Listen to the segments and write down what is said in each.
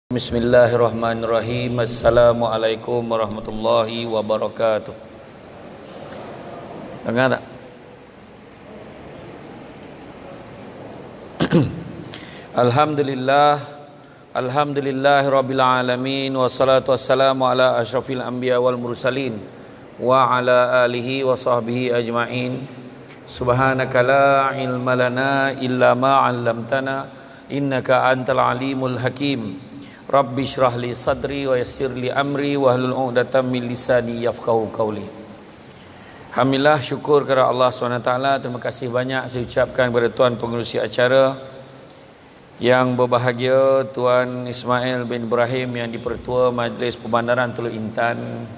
Bismillahirrahmanirrahim. Assalamualaikum warahmatullahi wabarakatuh. Dengar tak? Alhamdulillah, alhamdulillahirabbil alamin, wassalatu wassalamu ala asyrafil anbiya wal mursalin wa ala alihi wa sahbihi ajma'in. Subhanaka la ilma lana illa ma 'allamtana innaka antal alimul hakim. Rabbi syrah li sadri wa yassir li amri wa hlul 'uqdatam min lisani yafqahu qawli. Alhamdulillah, syukur kepada Allah SWT. Terima kasih banyak saya ucapkan kepada Tuan Pengerusi acara yang berbahagia, Tuan Ismail bin Ibrahim yang dipertua Majlis Perbandaran Teluk Intan.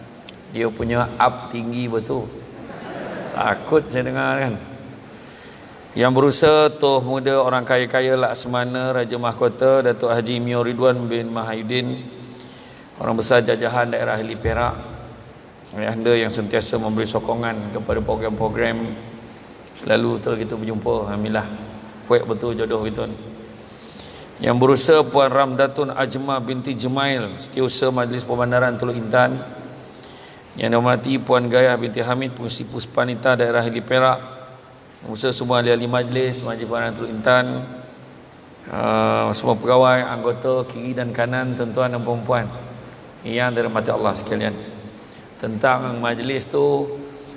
Dia punya up tinggi betul, takut saya dengar kan. Yang berusaha Tuh Muda Orang Kaya-Kaya Laksamana Raja Mahkota Datuk Haji Mio Ridwan bin Mahayuddin, orang besar jajahan daerah Heli Perak, anda yang sentiasa memberi sokongan kepada program-program, selalu betul kita berjumpa. Alhamdulillah, kuat betul jodoh kita. Yang berusaha Puan Ramdatun Ajma binti Jemail, Setiausaha Majlis Perbandaran Teluk Intan. Yang dihormati Puan Gayah binti Hamid, Pengurusi Puspanita daerah Heli Perak. Usaha semua ahli-ahli majlis Perbandaran Teluk Intan, semua pegawai, anggota kiri dan kanan, tuan-tuan dan puan-puan yang dirahmati Allah sekalian. Tentang majlis tu,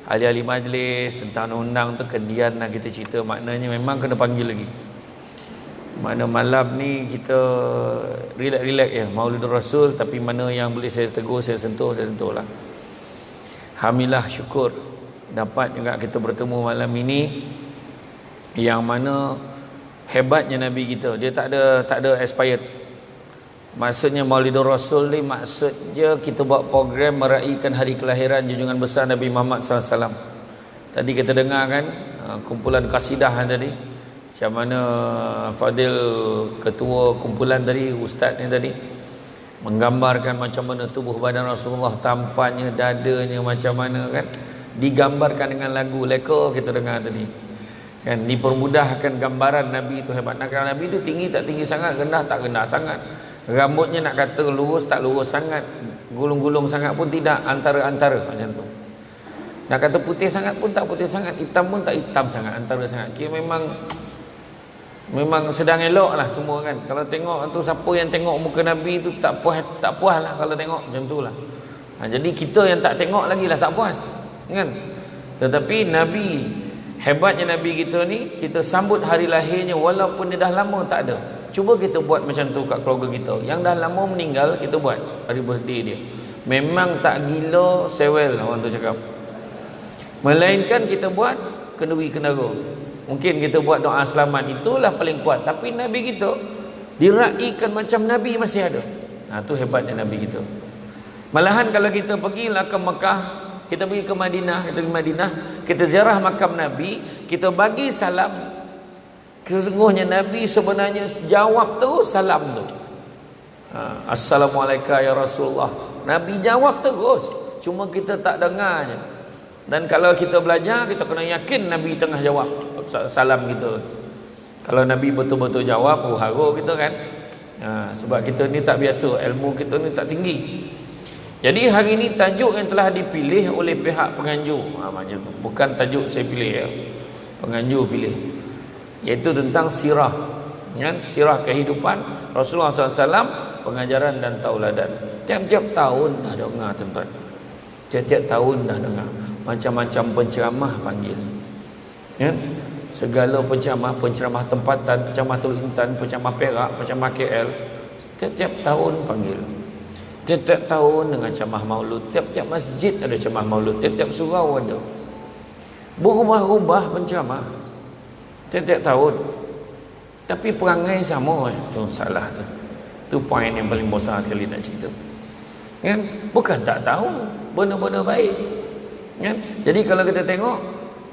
ahli-ahli majlis, tentang undang tu kendian nak kita cerita. Maknanya memang kena panggil lagi. Mana malam ni kita relax-relax ya, Maulidur Rasul, tapi mana yang boleh saya tegur, saya sentuh lah. Alhamdulillah, syukur dapat juga kita bertemu malam ini, yang mana hebatnya Nabi kita, dia tak ada expired. Maksudnya Maulidur Rasul ni maksudnya kita buat program meraihkan hari kelahiran junjungan besar Nabi Muhammad SAW. Tadi kita dengar kan kumpulan kasidah tadi, macam mana Fadil ketua kumpulan tadi, ustaz ni tadi menggambarkan macam mana tubuh badan Rasulullah, tampannya, dadanya macam mana kan, digambarkan dengan lagu leka kita dengar tadi kan. Dipermudahkan gambaran Nabi itu hebat. Nak kata Nabi itu tinggi tak tinggi sangat, rendah tak rendah sangat, rambutnya nak kata lurus tak lurus sangat, gulung-gulung sangat pun tidak, antara-antara macam tu. Nak kata putih sangat pun tak putih sangat, hitam pun tak hitam sangat, antara sangat. Kira memang sedang elok lah semua kan. Kalau tengok tu, siapa yang tengok muka Nabi tu tak puas lah kalau tengok macam tu lah. Jadi kita yang tak tengok lagi lah tak puas kan. Tetapi Nabi, hebatnya Nabi kita ni, kita sambut hari lahirnya walaupun dia dah lama tak ada. Cuba kita buat macam tu kat keluarga kita yang dah lama meninggal, kita buat hari birthday dia. Memang tak gila sewel orang tu cakap, melainkan kita buat kenduri-kendara. Mungkin kita buat doa selamat, itulah paling kuat. Tapi Nabi kita diraikan macam Nabi masih ada. Tu hebatnya Nabi kita. Malahan kalau kita pergilah ke Mekah, kita pergi ke Madinah, kita ziarah makam Nabi, kita bagi salam, sesungguhnya Nabi sebenarnya jawab terus salam tu. Assalamualaikum ya Rasulullah, Nabi jawab terus, cuma kita tak dengarnya. Dan kalau kita belajar, kita kena yakin Nabi tengah jawab salam kita. Kalau Nabi betul-betul jawab, haru kita kan. Sebab kita ni tak biasa, ilmu kita ni tak tinggi. Jadi hari ini tajuk yang telah dipilih oleh pihak penganjur, macam tu, bukan tajuk saya pilih ya, penganjur pilih, iaitu tentang sirah kan? Sirah kehidupan Rasulullah SAW, pengajaran dan tauladan. Tiap-tiap tahun dah dengar tuan-tuan, tiap-tiap tahun dah dengar macam-macam penceramah panggil kan? Segala penceramah tempatan, penceramah Teluk Intan, penceramah Perak, penceramah KL, tiap-tiap tahun panggil. Tiap-tiap tahun dengan ceramah maulud, tiap-tiap masjid ada ceramah maulud, tiap-tiap surau ada. Berubah-ubah penceramah tiap-tiap tahun, tapi perangai sama. Itu salah tu. Tu poin yang paling besar sekali nak cerita kan? Bukan tak tahu benda-benda baik kan? Jadi kalau kita tengok,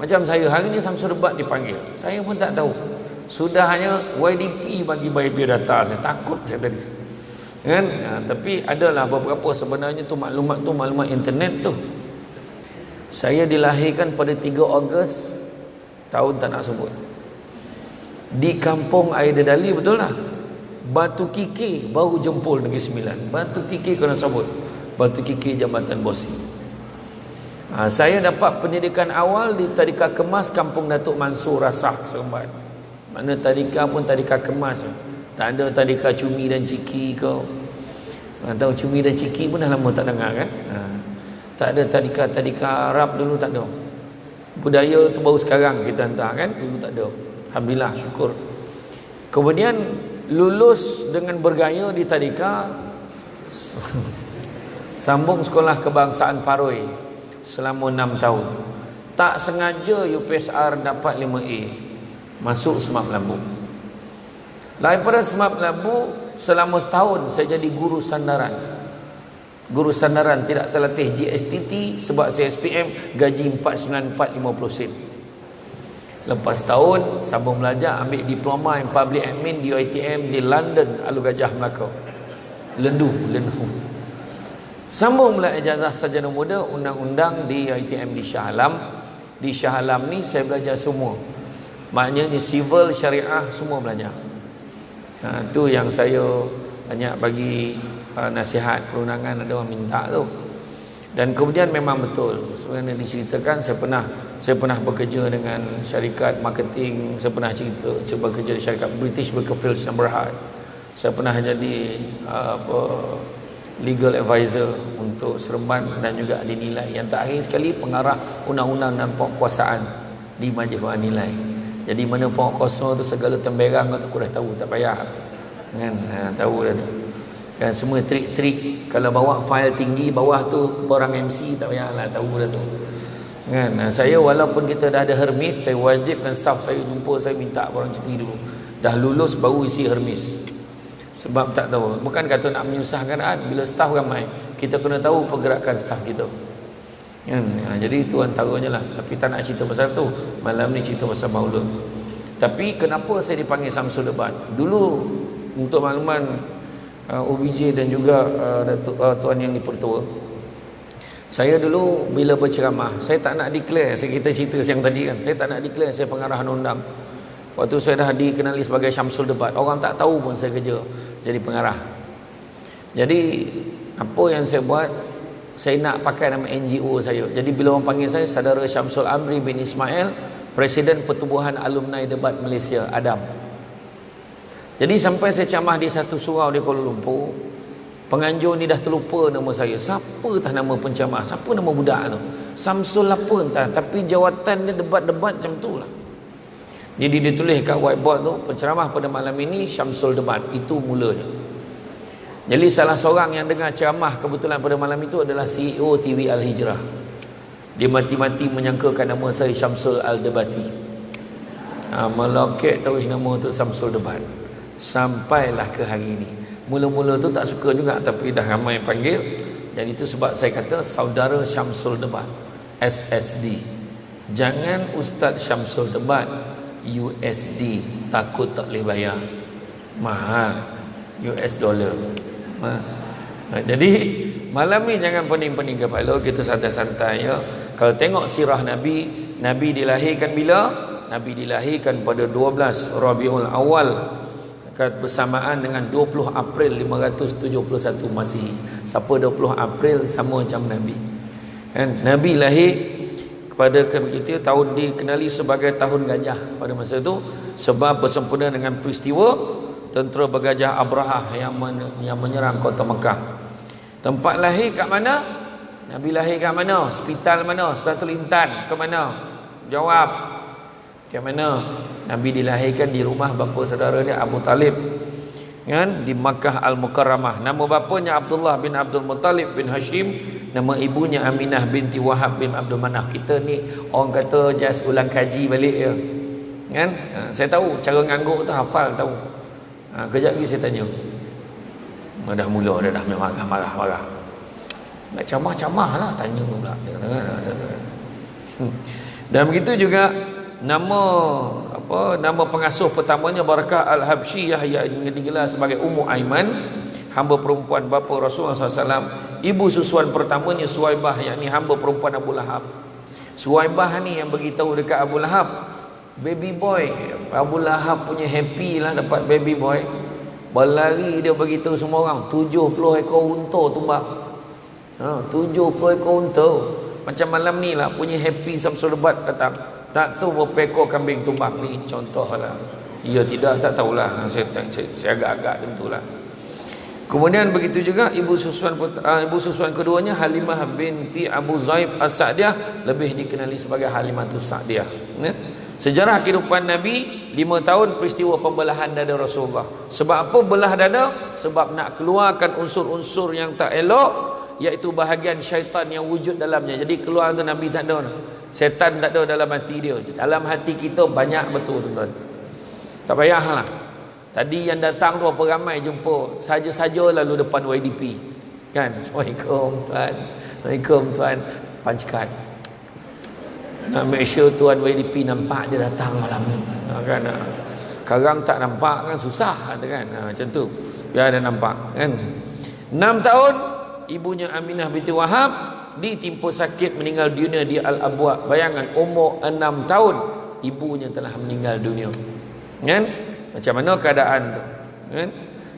macam saya hari ni Samsul Debat dipanggil, saya pun tak tahu. Sudahnya YDP bagi biodata, saya takut saya tadi kan. Tapi adalah beberapa sebenarnya tu maklumat internet tu. Saya dilahirkan pada 3 Ogos, tahun tak nak sebut, di kampung Aidedali, betul lah, Batu Kikir baru jempol Negeri Sembilan. Batu Kikir kena sebut. Batu Kikir Jambatan Bosi. Saya dapat pendidikan awal di Tadika Kemas Kampung Datuk Mansur Rasah, Seremban. Mana tadika pun tadika kemas. Tak ada tadika cumi dan ciki kau. Tahu cumi dan ciki pun dah lama tak dengar kan? Tak ada tadika Arab dulu, tak ada. Budaya tu baru sekarang kita hantar kan? Dulu tak ada. Alhamdulillah, syukur. Kemudian lulus dengan bergaya di tadika. Sambung sekolah kebangsaan Paroi selama 6 tahun. Tak sengaja UPSR dapat 5A. Masuk Semak Melabu. Daripada Semak Melabu selama setahun saya jadi guru sandaran. Guru sandaran tidak terlatih GSTT sebab saya SPM, gaji 494.50 sen. Lepas tahun sambung belajar, ambil diploma in public admin di UiTM di London, Alur Gajah, Melaka. Lendu. Sambung belajar ijazah sarjana muda undang-undang di UiTM di Shah Alam. Di Shah Alam ni saya belajar semua. Maknanya civil, syariah semua belajar. Itu yang saya banyak bagi nasihat perundangan, ada orang minta tu. Dan kemudian memang betul sebenarnya diceritakan, saya pernah bekerja dengan syarikat marketing, saya pernah cuba bekerja di syarikat British Bakersfield Berhad. Saya pernah jadi legal advisor untuk Seremban dan juga dinilai. Yang terakhir sekali pengarah undang-undang dan penguasaan di Majlis Bahan Nilai. Jadi mana penguasa tu segala temberang tu aku dah tahu, tak payah kan, tahu dah tu kan, semua trik-trik. Kalau bawa fail tinggi bawah tu orang MC tak payahlah, tahu dah tu kan. Saya walaupun kita dah ada Hermes, saya wajibkan staff saya jumpa, saya minta orang cuti dulu, dah lulus baru isi Hermes. Sebab tak tahu, bukan kata nak menyusahkan bila staff ramai, kita kena tahu pergerakan staff kita kan. Jadi itu antaranya lah. Tapi tak nak cerita pasal tu, malam ni cerita pasal maulud. Tapi kenapa saya dipanggil Samsul Debat dulu, untuk makluman OBJ dan juga Tuan Yang Dipertua, saya dulu bila berceramah, saya tak nak declare, kita cerita siang tadi kan, saya tak nak declare saya pengarahan undang. Waktu saya dah dikenali sebagai Syamsul Debat, orang tak tahu pun saya kerja jadi pengarah. Jadi apa yang saya buat, saya nak pakai nama NGO saya. Jadi bila orang panggil saya Saudara Syamsul Amri bin Ismail, Presiden Pertubuhan Alumni Debat Malaysia, ADAM. Jadi sampai saya ceramah di satu surau di Kuala Lumpur, penganjur ni dah terlupa nama saya. Siapa tah nama penceramah, siapa nama budak tu, Samsul apa entah, tapi jawatan dia debat-debat macam tu lah. Jadi dia tulis kat whiteboard tu, penceramah pada malam ini Syamsul Debat. Itu mulanya. Jadi salah seorang yang dengar ceramah kebetulan pada malam itu adalah CEO TV Al-Hijrah. Dia mati-mati menyangkakan nama saya Syamsul Al-Debati. Melokek terus nama tu Syamsul Debat. Sampailah ke hari ini. Mula-mula tu tak suka juga, tapi dah ramai panggil. Dan itu sebab saya kata Saudara Syamsul Debat, SSD. Jangan Ustaz Syamsul Debat USD, takut tak boleh bayar, mahal US dollar. Jadi malam ni jangan pening-pening kepala, kita santai-santai ya. Kalau tengok sirah Nabi, Nabi dilahirkan bila? Nabi dilahirkan pada 12 Rabiul Awal, bersamaan dengan 20 April 571 Masihi. Siapa 20 April sama macam Nabi kan? Nabi lahir pada kita tahun dikenali sebagai tahun gajah pada masa itu, sebab bersempena dengan peristiwa tentera bergajah Abrahah yang menyerang kota Mekah. Tempat lahir kat mana? Nabi lahir kat mana? Hospital mana? Hospital Intan ke mana? Jawab. Ke mana? Nabi dilahirkan di rumah bapa saudara dia Abu Talib kan, di Makkah Al-Mukarramah. Nama bapanya Abdullah bin Abdul Muttalib bin Hashim, nama ibunya Aminah binti Wahab bin Abdul Manaf. Kita ni orang kata just ulang kaji balik ya kan. Saya tahu cara ngangguk tu, hafal tahu. Kejap lagi saya tanya. Dah mula dah marah. Nak camah-camah lah, tanya pula. Dan begitu juga nama pengasuh pertamanya Barakah Al-Habsyiyah yang digelar sebagai Ummu Aiman, hamba perempuan bapa Rasulullah SAW. Ibu susuan pertamanya Suwaibah, yakni hamba perempuan Abu Lahab. Suwaibah ni yang beritahu dekat Abu Lahab, baby boy. Abu Lahab punya happy lah dapat baby boy Berlari dia beritahu semua orang 70 ekor unta tumbang. 70 ekor unta. Macam malam ni lah punya Happy Samsul Lebat datang. Tak tahu berapa ekor kambing tumbang ni, contoh lah. Ya tidak, tak tahulah. Saya agak-agak tentulah. Kemudian begitu juga ibu susuan keduanya Halimah binti Abu Zaib As-Sa'diyah, lebih dikenali sebagai Halimatus Sa'diyah. Sejarah kehidupan Nabi, 5 tahun peristiwa pembelahan dada Rasulullah. Sebab apa belah dada? Sebab nak keluarkan unsur-unsur yang tak elok, iaitu bahagian syaitan yang wujud dalamnya. Jadi keluar tu Nabi tak ada. Syaitan tak ada dalam hati dia. Dalam hati kita banyak betul tuan-tuan. Tak payahlah. Tadi yang datang tu apa ramai jumpa saja-saja lalu depan YDP. Kan? Assalamualaikum tuan. Assalamualaikum tuan. Punch card. Nak make sure tuan YDP nampak dia datang malam ni. Kan? Sekarang tak nampak kan susah kan? Macam tu. Biar dia nampak kan. 6 tahun ibunya Aminah binti Wahab ditimpa sakit meninggal dunia di Al-Abwa. Bayangkan umur 6 tahun ibunya telah meninggal dunia. Kan? Macam mana keadaan tu? Kan?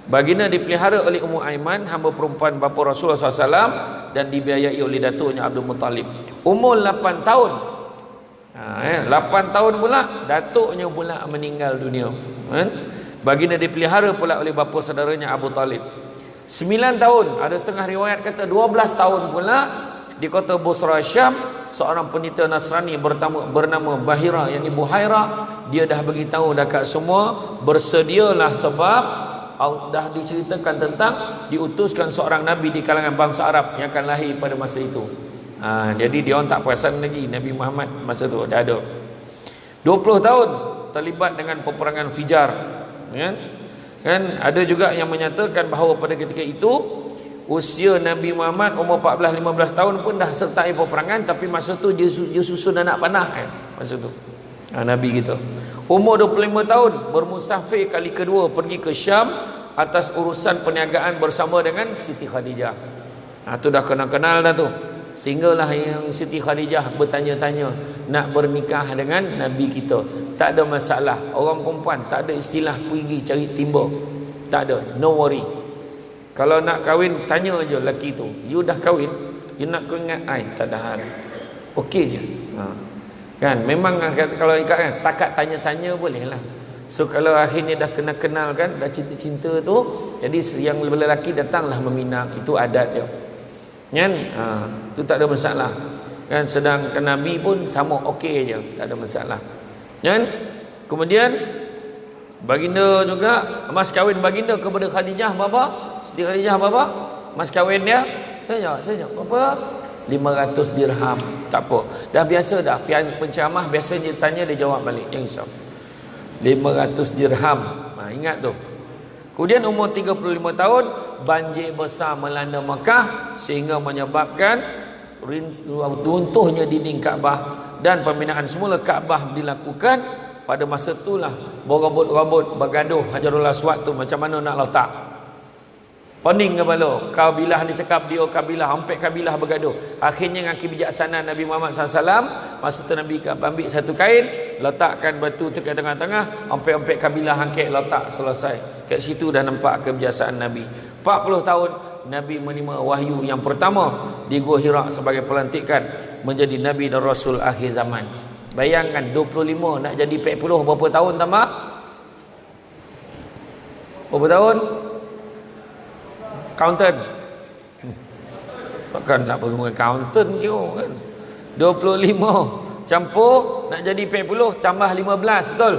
Baginda dipelihara oleh Ummu Aiman, hamba perempuan bapa Rasulullah SAW, dan dibiayai oleh datuknya Abdul Muttalib. Umur 8 tahun. 8 tahun pula datuknya pula meninggal dunia. Kan? Baginda dipelihara pula oleh bapa saudaranya Abu Talib. 9 tahun, ada setengah riwayat kata 12 tahun pula di kota Busra Syam, seorang penita Nasrani bernama Bahira, yakni Buhaira, dia dah beritahu dekat semua, bersedialah sebab dah diceritakan tentang diutuskan seorang Nabi di kalangan bangsa Arab yang akan lahir pada masa itu. Jadi dia orang tak perasan lagi Nabi Muhammad masa tu dah ada. 20 tahun terlibat dengan peperangan Fijar. Kan ada juga yang menyatakan bahawa pada ketika itu usia Nabi Muhammad umur 14-15 tahun pun dah sertai peperangan, tapi masa tu dia susun anak panah kan masa tu. Nabi kita umur 25 tahun bermusafir kali kedua pergi ke Syam atas urusan perniagaan bersama dengan Siti Khadijah. Tu dah kenal-kenal dah tu, sehinggalah yang Siti Khadijah bertanya-tanya nak bernikah dengan Nabi kita. Tak ada masalah, orang perempuan tak ada istilah pergi cari timba, tak ada, no worry. Kalau nak kahwin tanya je lelaki tu, you dah kahwin, you nak kau ingat I, tak ada hal, okey je. Kan memang kalau ikat kan setakat tanya-tanya boleh lah. So kalau akhirnya dah kenal kan, dah cinta-cinta tu, jadi yang lelaki datanglah meminang, itu adat dia kan. Tu tak ada masalah kan. Sedangkan Nabi pun sama, okey je, tak ada masalah kan. Kemudian baginda juga, mas kahwin baginda kepada Khadijah berapa? Siti Khadijah berapa mas kahwin dia? Saya jawab berapa? 500 dirham. Tak apa, dah biasa dah. Penceramah biasanya tanya dia jawab balik, yang insaf 500 dirham. Ingat tu. Kemudian umur 35 tahun banjir besar melanda Mekah sehingga menyebabkan runtuhnya dinding Kaabah, dan pembinaan semula Kaabah dilakukan. Pada masa itulah berabut-rabut bergaduh Hajarul Aswad tu macam mana nak letak. Pening kepala, kabilah dia cakap dia kabilah, hampir kabilah bergaduh. Akhirnya dengan kebijaksanaan Nabi Muhammad SAW, masa tu Nabi ambil satu kain, letakkan batu tu ke tengah-tengah, hampir-hampir kabilah angkat letak, selesai. Kat situ dah nampak kebijaksanaan Nabi. 40 tahun Nabi menerima wahyu yang pertama di Gua Hira sebagai pelantikan menjadi Nabi dan Rasul akhir zaman. Bayangkan 25 nak jadi 40, berapa tahun tambah? Berapa tahun? Accountant. Takkan nak perlu accountant ke kan? 25 campur nak jadi 40 tambah 15, betul?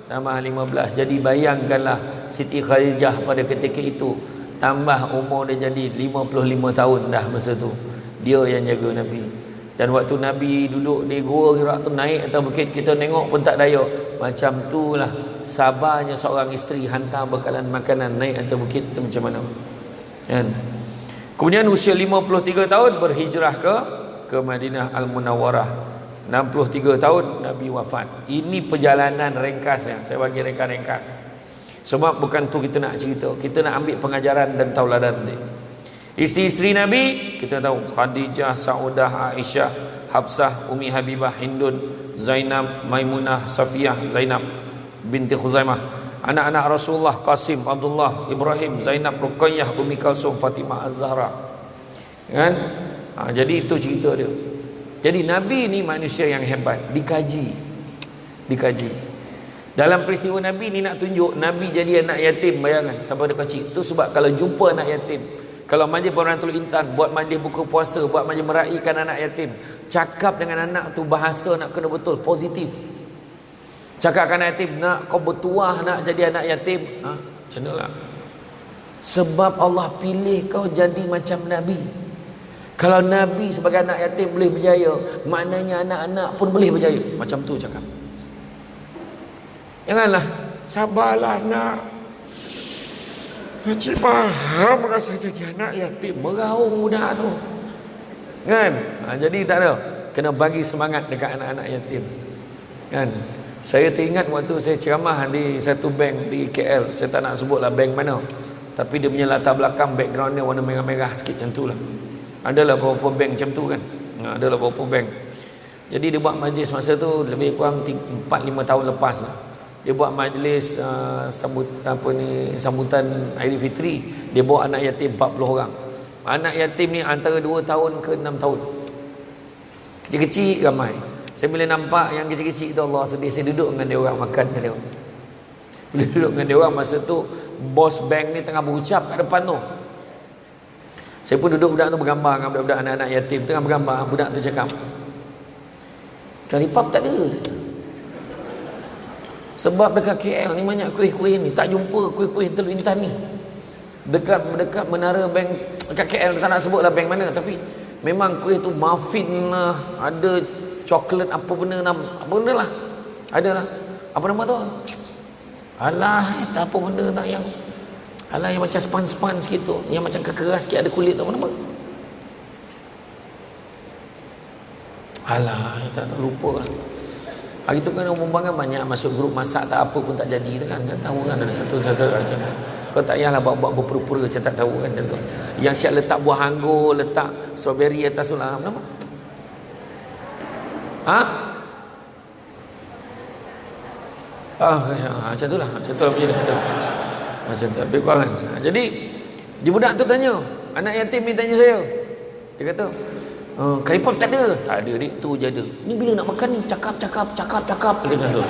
Tambah 15. Jadi bayangkanlah Siti Khadijah pada ketika itu tambah umur dia jadi 55 tahun dah masa tu. Dia yang jaga Nabi. Dan waktu Nabi duduk di Gua Hira tu, naik atas bukit, kita tengok pun tak daya. Macam tu lah sabarnya seorang isteri hantar bekalan makanan naik atas bukit tu macam mana kan? Kemudian usia 53 tahun berhijrah ke Madinah Al-Munawwarah. 63 tahun Nabi wafat. Ini perjalanan ringkas ya. Saya bagi ringkas. Sebab bukan tu kita nak cerita, kita nak ambil pengajaran dan tauladan ni. Isteri-isteri Nabi kita tahu, Khadijah, Saudah, Aisyah, Hafsah, Umi Habibah, Hindun, Zainab, Maimunah, Safiyah, Zainab binti Khuzaimah, Anak-anak Rasulullah Qasim, Abdullah, Ibrahim, Zainab, Ruqayyah, Ummi Kalsum, Fatimah Az-Zahra. Kan? Jadi itu cerita dia. Jadi Nabi ni manusia yang hebat, dikaji. Dalam peristiwa Nabi ni nak tunjuk Nabi jadi anak yatim, bayangan sampai dia kecil. Itu sebab kalau jumpa anak yatim, kalau majlis Baratul Intan, buat majlis buka puasa, buat majlis meraihkan anak yatim, cakap dengan anak tu bahasa nak kena betul, positif. Cakap dengan anak yatim, nak kau bertuah nak jadi anak yatim, macam mana lah? Sebab Allah pilih kau jadi macam Nabi. Kalau Nabi sebagai anak yatim boleh berjaya, maknanya anak-anak pun boleh berjaya. Macam tu cakap. Janganlah, sabarlah nak. Cik faham rasa jadi anak yatim, meraung budak tu. Kan? Jadi tak ada. Kena bagi semangat dekat anak-anak yatim. Kan? Saya teringat waktu saya ceramah di satu bank di KL. Saya tak nak sebutlah bank mana. Tapi dia punya latar belakang, background dia warna merah-merah sikit macam tu lah. Adalah beberapa bank macam tu kan. Adalah beberapa bank. Jadi dia buat majlis masa tu lebih kurang 4-5 tahun lepas lah. Dia buat majlis sambutan Aidilfitri. Dia bawa anak yatim 40 orang. Anak yatim ni antara 2 tahun ke 6 tahun. Kecil-kecil ramai. Saya bila nampak yang kecil-kecil tu, Allah sedih. Saya duduk dengan dia orang, makan dengan dia orang. Bila duduk dengan dia orang, masa tu bos bank ni tengah berucap kat depan tu. Saya pun duduk, budak tu bergambar dengan budak-budak anak-anak yatim, tengah bergambar. Budak tu cakap, Karipap tak ada. Sebab dekat KL ni banyak kuih-kuih ni, tak jumpa kuih-kuih Teluk Intan ni. Dekat menara bank dekat KL, tak nak sebutlah bank mana, tapi memang kuih tu muffin lah, ada coklat apa benda lah. Adalah. Apa nama tu? Alah, tak apa benda tak yang alah yang macam span sikit tu, yang macam keras sikit ada kulit tu, apa nama? Alah, tak nak lupa lah. Hari tu kan orang banyak masuk grup masak tak apa pun tak jadi tu kan. Tak tahu kan ada satu macam ni. Kau tak payahlah buat berpura-pura macam tak tahu kan tu. Yang siap letak buah anggur, letak strawberry atas tu lah. Apa nama? Macam tu lah. Macam tu lah punya dia. Macam tu. Lebih kurang kan. Jadi di budak tu tanya, anak yatim ni tanya saya. Dia kata, Karipap tak ada. Tak ada dik, tu je ada. Ni bila nak makan ni cakap. Dia kata tu.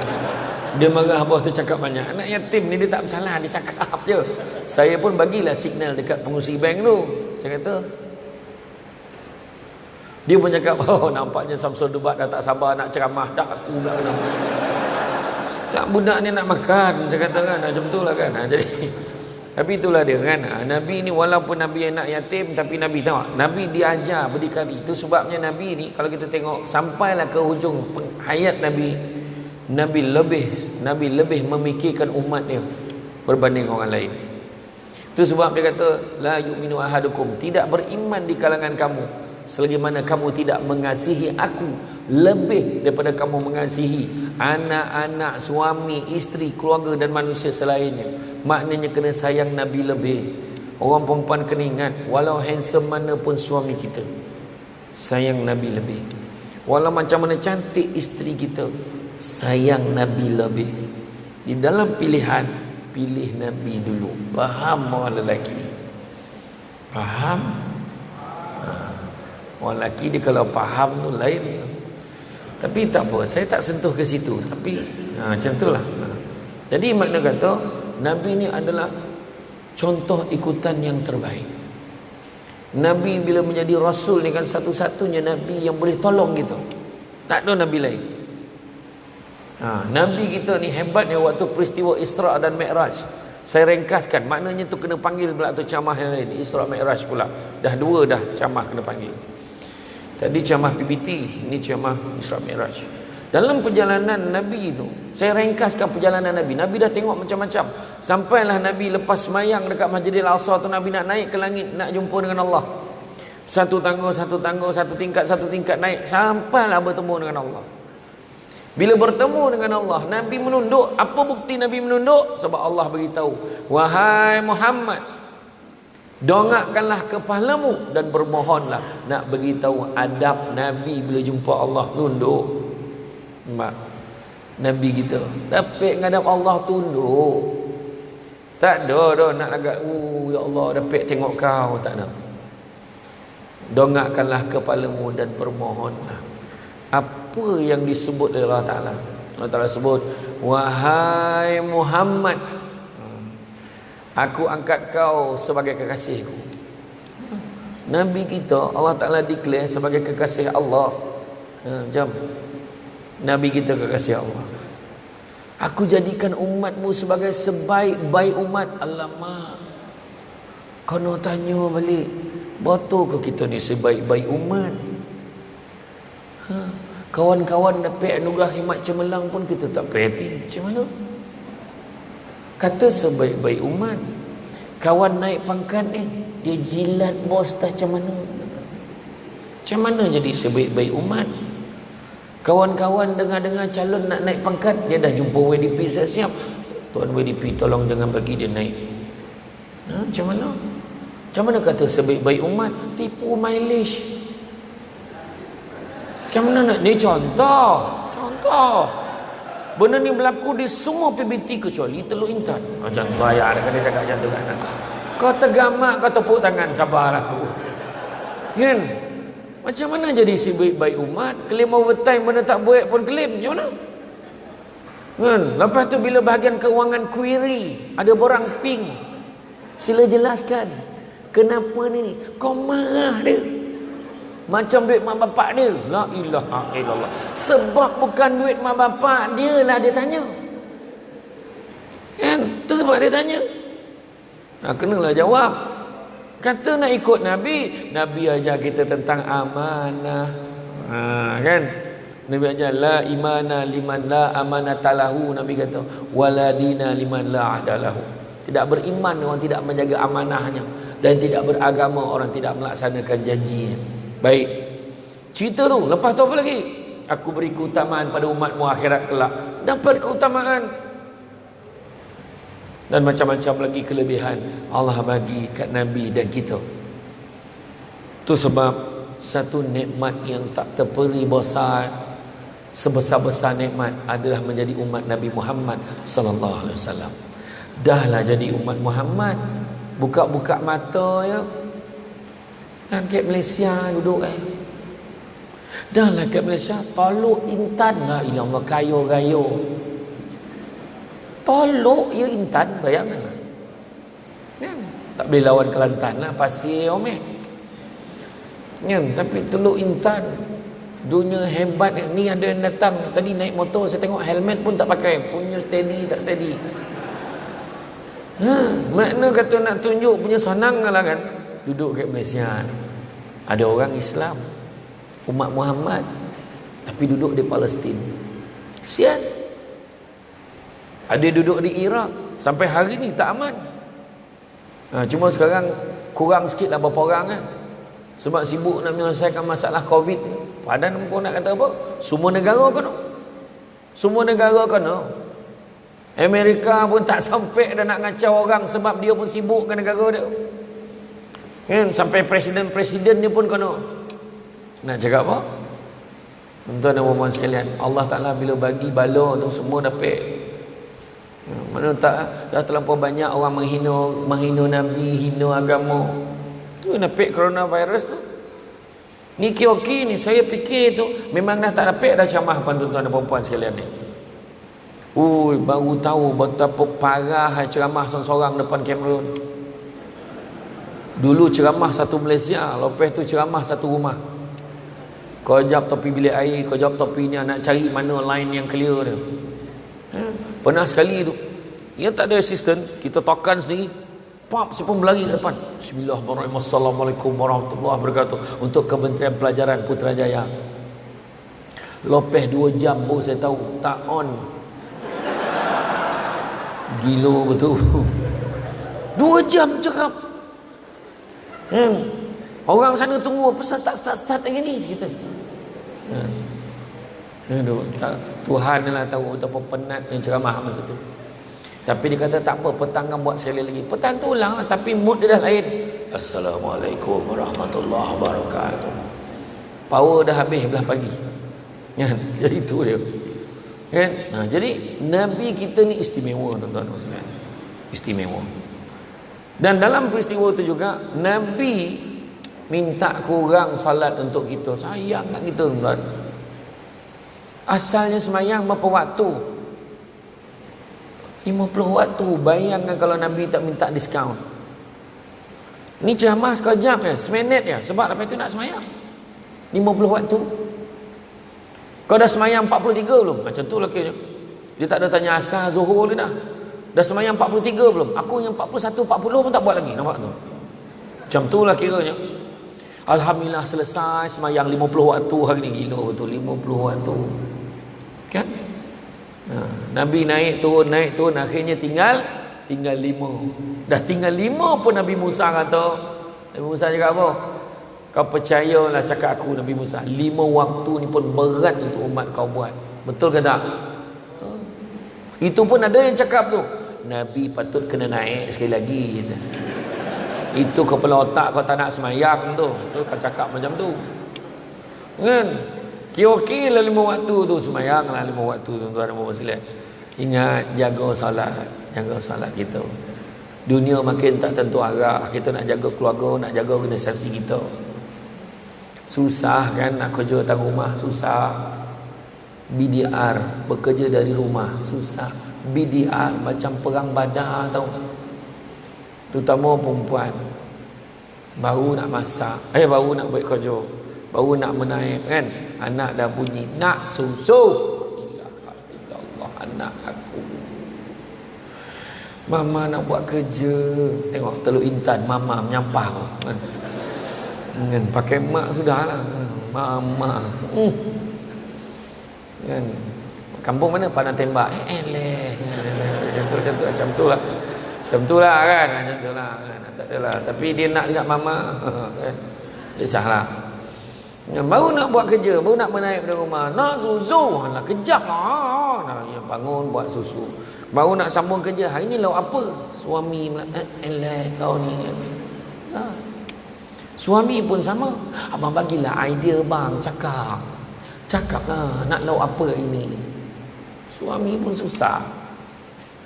Dia marah bos tu cakap banyak. Anak yatim ni dia tak bersalah, dia cakap je. Saya pun bagilah signal dekat pengurusi bank tu. Saya kata, dia pun cakap, nampaknya Samsul Dubat dah tak sabar nak ceramah dah, aku pula kena. Tak, budak ni nak makan, saya kata kan, macam tu lah kan. Jadi tapi itulah dia kan. Nabi ni walaupun Nabi anak yatim, tapi Nabi tahu, Nabi diajar berdikari. Itu sebabnya Nabi ni kalau kita tengok sampailah ke hujung hayat Nabi, Nabi lebih memikirkan umat dia berbanding orang lain. Itu sebab dia kata, la yu'minu ahadukum, tidak beriman di kalangan kamu selagi mana kamu tidak mengasihi aku lebih daripada kamu mengasihi anak-anak, suami, isteri, keluarga dan manusia selainnya. Maknanya kena sayang Nabi lebih. Orang perempuan kena ingat, walau handsome mana pun suami kita, sayang Nabi lebih. Walau macam mana cantik isteri kita, sayang Nabi lebih. Di dalam pilihan, pilih Nabi dulu. Faham orang lelaki? Faham? Orang lelaki dia kalau faham tu lain. Tapi tak apa, saya tak sentuh ke situ. Tapi macam itulah. Jadi makna kata, Nabi ni adalah contoh ikutan yang terbaik. Nabi bila menjadi Rasul ni kan satu-satunya Nabi yang boleh tolong kita. Tak ada Nabi lain. Nabi kita ni hebatnya waktu peristiwa Isra dan Mi'raj. Saya ringkaskan, maknanya tu kena panggil pula tu ceramah yang lain, Isra Mi'raj pula. Dah dua dah ceramah kena panggil. Tadi ceramah PBT, ini ceramah Isra Mi'raj. Dalam perjalanan Nabi itu, saya ringkaskan perjalanan Nabi. Nabi dah tengok macam-macam. Sampailah Nabi lepas semayang dekat Masjidil Aqsa tu, Nabi nak naik ke langit, nak jumpa dengan Allah. Satu tangga, satu tingkat naik, sampailah bertemu dengan Allah. Bila bertemu dengan Allah, Nabi menunduk. Apa bukti Nabi menunduk? Sebab Allah beritahu, wahai Muhammad, dongakkanlah kepalamu dan bermohonlah. Nak beritahu adab Nabi bila jumpa Allah, nunduk. Nabi kita dapat ngadap Allah, tunduk. Tak ada dah nak agak ya Allah dapat tengok kau, tak ada. Dongakkanlah kepalamu dan bermohonlah. Apa yang disebut oleh Allah Ta'ala? Allah Ta'ala sebut, wahai Muhammad, aku angkat kau sebagai kekasihku. Nabi kita Allah Ta'ala declare sebagai kekasih Allah. Jom, Nabi kita kekasih Allah. Aku jadikan umatmu sebagai sebaik-baik umat. Alamak, kau tanya balik, betul ke kita ni sebaik-baik umat? Kawan-kawan dapat anugerah khidmat cemerlang pun kita tak perhati. Macam mana? Kata sebaik-baik umat, kawan naik pangkat ni dia jilat bos tak macam mana? Macam mana jadi sebaik-baik umat? Kawan-kawan dengar-dengar calon nak naik pangkat, dia dah jumpa WDP siap-siap. Tuan WDP tolong jangan bagi dia naik. Macam mana? Macam mana kata sebaik-baik umat? Tipu mileage. Macam mana nak? Ni contoh. Benda ni berlaku di semua PBT kecuali Teluk Intan. Macam tu ayah dia cakap macam tu kan. Kau tergamak, kau tepuk tangan, sabarlah aku. Kan? Macam mana jadi sebaik-baik umat? Claim overtime mana tak buat pun claim. Macam mana? Kan? Lepas tu bila bahagian keuangan query, ada borang ping, sila jelaskan kenapa ni. Kau marah dia macam duit mak bapak dia. La ilaha illallah. Sebab bukan duit mak bapak dia lah dia tanya. Kan? Tu sebab dia tanya. Kenalah jawab. Kata nak ikut Nabi, Nabi ajar kita tentang amanah. Kan? Nabi ajar la imana liman la amanatalahu. Nabi kata wala dina liman la ahdalahu. Tidak beriman orang tidak menjaga amanahnya, dan tidak beragama orang tidak melaksanakan janjinya. Baik. Cerita tu, lepas tu apa lagi? Aku beri keutamaan pada umatmu akhirat kelak. Dapat keutamaan. Dan macam-macam lagi kelebihan Allah bagi kat Nabi dan kita. Tu sebab satu nikmat yang tak terperi besar, sebesar-besar nikmat adalah menjadi umat Nabi Muhammad sallallahu alaihi wasallam. Dahlah jadi umat Muhammad, buka-buka mata ya. Dan kat Malaysia duduk Dahlah kat Malaysia Teluk Intan, la ilallah, kayo-gayo. Tolok ya Intan, bayangkanlah. Kan? Tak boleh lawan Kelantan lah, pasir omeh. Kan? Tapi Teluk Intan, dunia hebat ni. Ada yang datang tadi naik motor, saya tengok helmet pun tak pakai, punya steady tak steady. Makna kata nak tunjuk punya senang lah kan. Duduk kat Malaysia ni ada orang Islam, umat Muhammad, tapi duduk di Palestin. Kesian. Ada duduk di Iraq, sampai hari ni tak aman. Cuma sekarang kurang sikit lah berapa orang sebab sibuk nak menyelesaikan masalah Covid. Padahal kau nak kata apa? Semua negara kena. Semua negara kena. Amerika pun tak sampai dah nak ngacau orang sebab dia pun sibuk ke negara dia. Kan? Sampai presiden-presiden dia pun kena. Nak cakap apa? Tuan-tuan dan puan-puan sekalian, Allah Ta'ala bila bagi bala tu semua dapat. Mana tak dah terlampau banyak orang menghina Nabi, hina agama. Tu dapat coronavirus tu. Ni okey ni, saya fikir tu memang dah tak dapat dah ceramah tuan-tuan dan puan-puan sekalian ni. Baru tahu betapa parah ceramah seorang depan kamera ni. Dulu ceramah satu Malaysia, lepas tu ceramah satu rumah. Kau jawab topi bilik air, kau jawab topi ni, nak cari mana line yang clear dia. Pernah sekali tu, ia tak ada assistant, kita tokan sendiri. Pap, saya pun berlari ke depan. Bismillahirrahmanirrahim. Assalamualaikum warahmatullahi wabarakatuh. Untuk Kementerian Pelajaran Putrajaya. Lepas 2 jam baru saya tahu tak on. Gila betul. 2 jam cakap. Orang sana tunggu, pasal tak start lagi ni kita. Aduh, Tuhan lah tahu betapa penat yang ceramah masa tu. Tapi dia kata tak apa, petang kan buat sekali lagi. Petang tu ulang lah, tapi mood dia dah lain. Assalamualaikum warahmatullahi wabarakatuh. Power dah habis belah pagi. Kan? Jadi itu dia. Kan? Jadi Nabi kita ni istimewa tuan-tuan. istimewa. Dan dalam peristiwa itu juga Nabi minta kurang salat untuk kita. Sayang kat kita, tuan. Asalnya semayang berapa waktu? 50 waktu. Bayangkan kalau Nabi tak minta diskaun. Ni ceramah sekejap ya, seminit ya. Sebab lepas itu nak semayang 50 waktu. Kau dah semayang 43 belum? Macam tu lah kiranya. Dia tak ada tanya asal Zuhur ni dah. Dah semayang 43 belum? Aku yang 41, 40 pun tak buat lagi. Nampak tu? Macam tu lah kiranya. Alhamdulillah selesai semayang 50 waktu hari ni. Gila betul, 50 waktu. Kan? Nabi naik turun, akhirnya tinggal 5. Dah tinggal 5 pun Nabi Musa kata, Nabi Musa cakap apa? Kau percayalah cakap aku, Nabi Musa, 5 waktu ni pun berat untuk umat kau buat. Betul ke tak? Itu pun ada yang cakap tu, Nabi patut kena naik sekali lagi. Itu kepala otak kau tak nak semayang tu. Kau cakap macam tu kan? Kira-kira 5 waktu tu semayang lah 5 waktu tu, tuan-tuan dan puan-puan. Ingat, jaga salat kita. Dunia makin tak tentu arah. Kita nak jaga keluarga, nak jaga organisasi kita. Susah kan nak kerja datang rumah, susah. BDR, bekerja dari rumah, susah. BDR macam perang Badar tau. Terutama perempuan. Baru nak masak, baru nak buat kerja, baru nak menaip kan. Anak dah bunyi, nak susu. Ilah, anak aku. Mama nak buat kerja. Tengok Teluk Intan, mama menyampah kan. Pakai mak sudahlah. Mama. Kan. Kampung mana Padang Tembak. Macam tu lah. Macam tu lah kan. Tak adalah. Tapi dia nak dekat mama kan. Kisahlah. Baru nak buat kerja, baru nak menaik dari rumah, nak susu. Alah kejap lah. Ya, bangun buat susu. Baru nak sambung kerja, hari ni lauk apa? Suami kau ni kan. Suami pun sama. Abang bagilah idea bang, cakaplah nak lauk apa ini. Suami pun susah.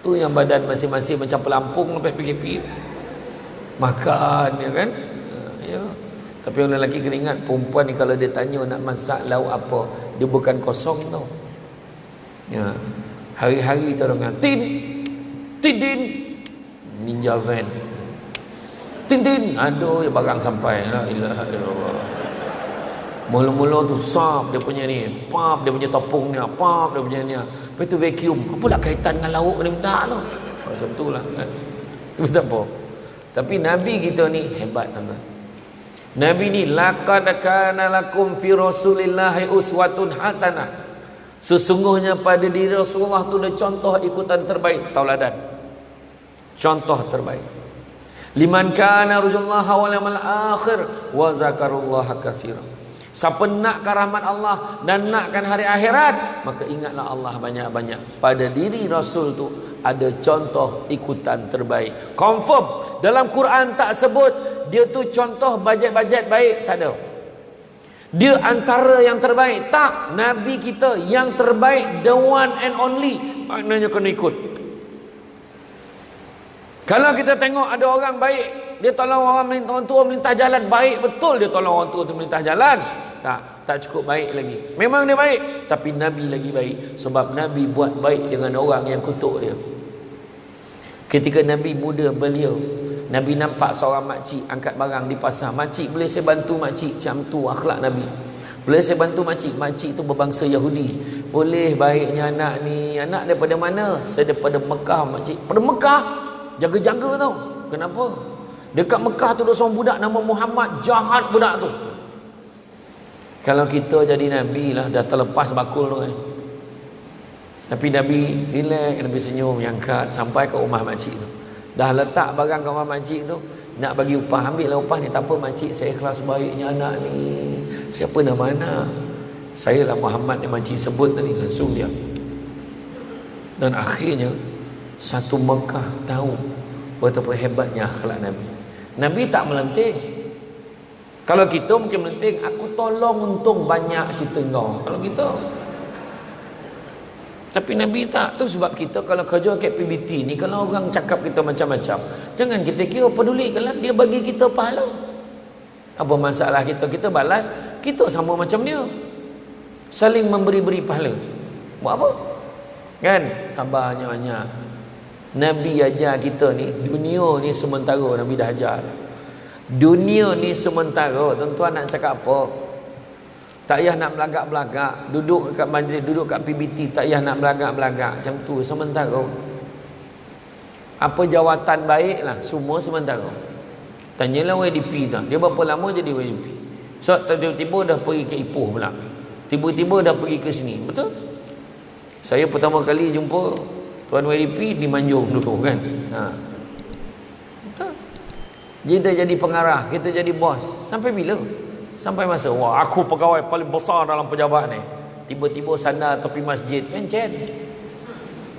Tu yang badan masing-masing macam pelampung lepas PKP. Makan ya kan. Ya. Tapi orang lelaki kena ingat, perempuan ni kalau dia tanya nak masak lauk apa, dia bukan kosong tau. Ya. Hari-hari tu orang tin ninja van. Tin, aduh ya barang sampai. La ilaha illallah. Mula-mula tu sap dia punya ni, pap dia punya topung ni, pap dia punya ni. Lepas tu vacuum. Apalah kaitan dengan lauk ni minta tu. Macam tu lah kan. Tak apa. Tapi Nabi kita ni hebat tuan-tuan. Nabi ni laqad kana lakum fi rasulillahi uswatun hasanah. Sesungguhnya pada diri Rasulullah tu ada contoh ikutan terbaik, tauladan. Contoh terbaik. Liman kana rujullaha wal yawmal akhir wa zakarullaha katsiran. Siapa nakkan rahmat Allah dan nakkan hari akhirat, maka ingatlah Allah banyak-banyak. Pada diri Rasul tu ada contoh ikutan terbaik. Confirm dalam Quran tak sebut dia tu contoh bajet-bajet baik, tak ada. Dia antara yang terbaik, tak. Nabi kita yang terbaik, the one and only. Maknanya kena ikut. Kalau kita tengok ada orang baik, dia tolong orang tua melintah jalan, baik betul dia tolong orang tua tu melintah jalan. Tak cukup baik lagi. Memang dia baik, tapi Nabi lagi baik. Sebab Nabi buat baik dengan orang yang kutuk dia. Ketika Nabi muda belia, Nabi nampak seorang makcik angkat barang di pasar. Makcik, boleh saya bantu makcik? Macam tu akhlak Nabi. Boleh saya bantu makcik? Makcik tu berbangsa Yahudi. Boleh, baiknya anak ni. Anak daripada mana? Saya daripada Mekah makcik. Pada Mekah? Jaga-jaga tau. Kenapa? Dekat Mekah tu ada seorang budak nama Muhammad. Jahat budak tu. Kalau kita jadi Nabi lah, dah terlepas bakul tu kan. Tapi Nabi relax, Nabi senyum, angkat sampai ke rumah makcik tu. Dah letak barang ke rumah makcik tu, nak bagi upah, ambil lah upah ni. Tak apa makcik, saya ikhlas baiknya anak ni. Siapa nama anak? Saya lah Muhammad yang makcik sebut tadi. Langsung dia. Dan akhirnya satu Mekah tahu betapa hebatnya akhlak Nabi. Nabi tak melenting. Kalau kita mungkin melenting, aku tolong untung banyak cerita kau. Kalau kita Tapi Nabi tak. Tu sebab kita kalau kerja kat PBT ni, kalau orang cakap kita macam-macam, jangan kita kira peduli. Kalau dia bagi kita pahala, apa masalah kita? Kita balas, kita sama macam dia, saling memberi-beri pahala. Buat apa? Kan? Sabarnya banyak. Nabi ajar kita ni, dunia ni sementara. Nabi dah ajar. Dunia ni sementara. Tuan-tuan nak cakap apa? Tak payah nak belagak-belagak. Duduk kat majlis, duduk kat PBT, tak payah nak belagak-belagak. Macam tu, sementara. Apa jawatan baik lah, semua sementara. Tanyalah YDP tu, dia berapa lama jadi YDP? So tiba-tiba dah pergi ke Ipoh pula, tiba-tiba dah pergi ke sini. Betul? Saya pertama kali jumpa Tuan YDP di Manjung dulu kan. Betul? Kita jadi pengarah, kita jadi bos. Sampai bila? Sampai masa, wah aku pegawai paling besar dalam pejabat ni. Tiba-tiba sandar tepi masjid, pencen.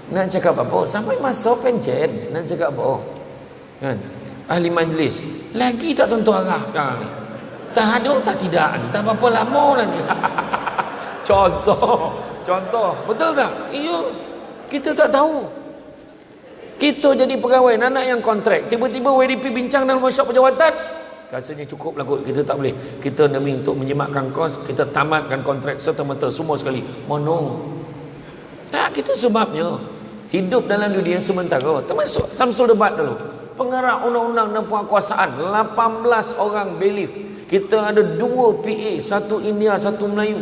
Nak cakap apa? Sampai masa pencen. Nak cakap apa? Kan? Ahli majlis. Lagi tak tentu arah sekarang ni. Tak ada, tak tidak. Tak berapa lama lagi. Contoh. Betul tak? Iya. Kita tak tahu. Kita jadi pegawai, anak yang kontrak. Tiba-tiba WDP bincang dalam workshop pejawatan. Rasanya cukup lah kot. Kita tak boleh. Kita demi untuk menyematkan kos, kita tamatkan kontrak serta-merta semua sekali. Mono. Tak, kita sebabnya hidup dalam dunia sementara. Termasuk Samsul Debat dulu. Pengarah undang-undang dan penguasaan 18 orang belief. Kita ada 2 PA, 1 India, 1 Melayu.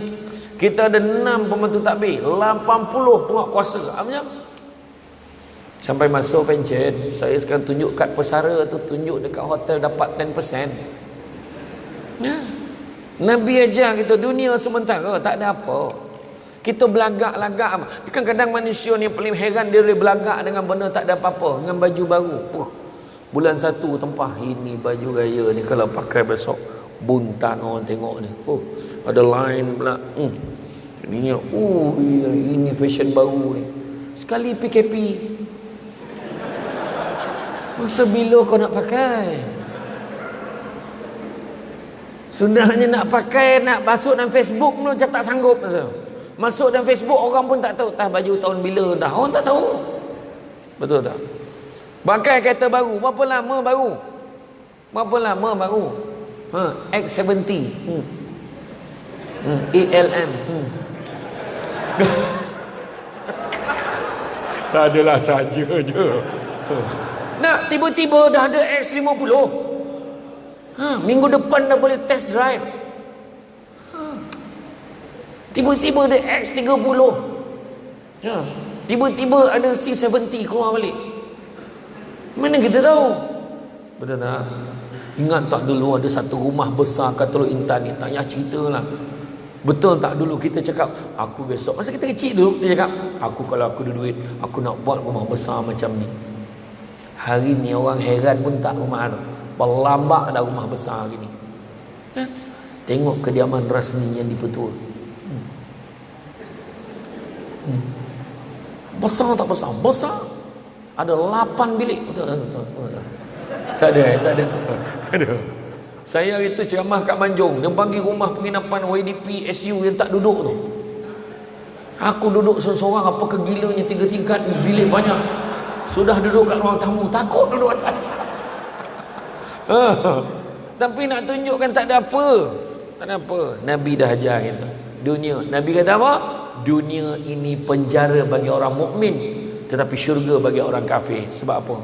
Kita ada 6 pembantu takbir, 80 penguasa. Apa? Sampai masuk pencen, saya sekarang tunjuk kad pesara tu, tunjuk dekat hotel dapat 10%. Nah, Nabi ajar kita dunia sementara, tak ada apa. Kita belagak-lagak. Kadang-kadang manusia ni paling heran, dia boleh belagak dengan benda tak ada apa-apa, dengan baju baru. Bulan 1 tempah ini baju raya ni kalau pakai besok buntang orang tengok ni. Ada line pula. Ini fashion baru ni. Sekali PKP. Masa bila kau nak pakai? Sudahnya nak pakai, nak masuk dalam Facebook pun macam tak sanggup. Masuk dalam Facebook orang pun tak tahu tah baju tahun bila dah. Orang tak tahu. Betul tak? Pakai kereta baru, berapa lama baru? X70. ELM. Tak adalah saja je. Nak tiba-tiba dah ada X50. Minggu depan dah boleh test drive. Tiba-tiba ada X30. Tiba-tiba ada C70 keluar balik. Mana kita tahu? Betul tak? Ingat tak dulu ada satu rumah besar kat Teluk Intan ni? Tak payah cerita lah. Betul tak dulu kita cakap, aku besok, masa kita kecil dulu kita cakap, kalau aku ada duit, aku nak buat rumah besar macam ni. Hari ni orang heran pun tak rumah tu. Berlambak ada rumah besar gini. Kan? Tengok kediaman rasmi yang di Petua. Besar tak besar? Besar. Ada 8 bilik. Tak ada. Saya hari tu ceramah kat Manjung. Dia bagi rumah penginapan YDP SU yang tak duduk tu. Aku duduk seorang, apa kegilanya 3 tingkat ni, bilik banyak. Sudah duduk kat ruang tamu, takut duduk atas. Tapi nak tunjukkan tak ada apa. Tak ada apa. Nabi dah ajar kita. Dunia. Nabi kata apa? Dunia ini penjara bagi orang mukmin, tetapi syurga bagi orang kafir. Sebab apa?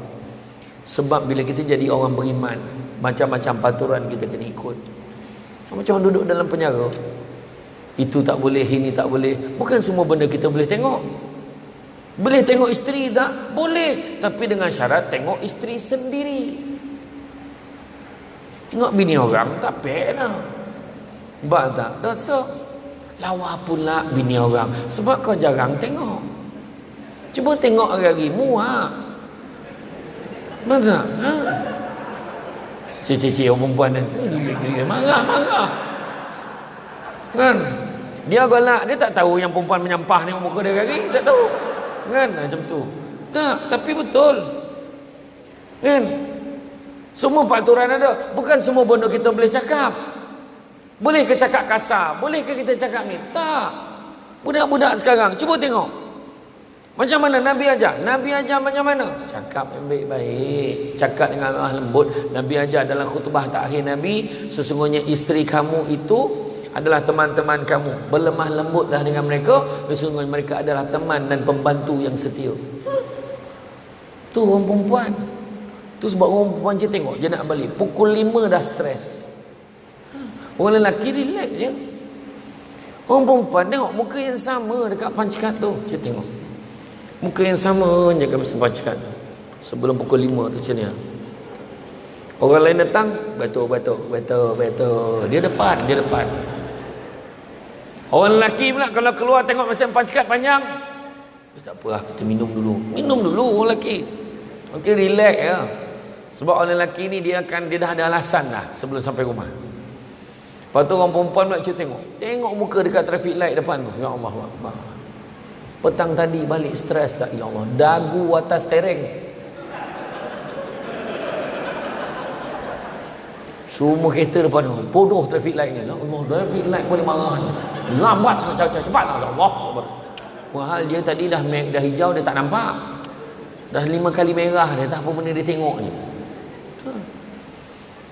Sebab bila kita jadi orang beriman, macam-macam peraturan kita kena ikut. Macam orang duduk dalam penjara, itu tak boleh, ini tak boleh. Bukan semua benda kita boleh tengok. Boleh tengok isteri tak? Boleh. Tapi dengan syarat tengok isteri sendiri. Tengok bini orang tak payah. Sebab tak? Dosa. Lawa pula bini orang. Sebab kau jarang tengok. Cuba tengok hari-hari muak. Betul? Cik-cik orang perempuan ni marah. Kan? Dia galak, dia tak tahu yang perempuan menyampah ni muka dia hari, tak tahu. Kan? Macam tu. Tak, tapi betul. Kan? Semua peraturan ada. Bukan semua benda kita boleh cakap. Boleh ke cakap kasar? Boleh ke kita cakap ni? Tak. Budak-budak sekarang, cuba tengok. Macam mana Nabi ajar? Nabi ajar macam mana? Cakap yang baik-baik, cakap dengan lemah lembut. Nabi ajar dalam khutbah takhir Nabi, sesungguhnya isteri kamu itu adalah teman-teman kamu. Berlemah lembutlah dengan mereka, sesungguhnya mereka adalah teman dan pembantu yang setia. Tu orang perempuan. Tu sebab orang perempuan je tengok, dia nak balik pukul 5 dah stres. Orang lelaki relax je. Orang perempuan tengok muka yang sama dekat pancat tu, dia tengok muka yang sama je kat mesin pancat tu. Sebelum pukul 5 tu macam ni. Orang lain datang, betul. Dia depan. Orang lelaki pula kalau keluar tengok mesin pancat panjang, tak apa lah, kita minum dulu orang lelaki. Okey, relax ya. Sebab orang lelaki ni dia dah ada alasan dah sebelum sampai rumah. Lepas tu orang perempuan pula tengok muka dekat traffic light depan tu. Ya Allah, petang tadi balik stres lah, ya Allah, dagu atas tereng. Semua kereta depan tu, bodoh traffic light ni. Ya Allah, traffic light boleh marah ni. Lambat sangat, cepatlah, ya Allah. Mahal dia tadi dah hijau, dia tak nampak. Dah 5 kali merah, dia tak apa benda dia tengok ni.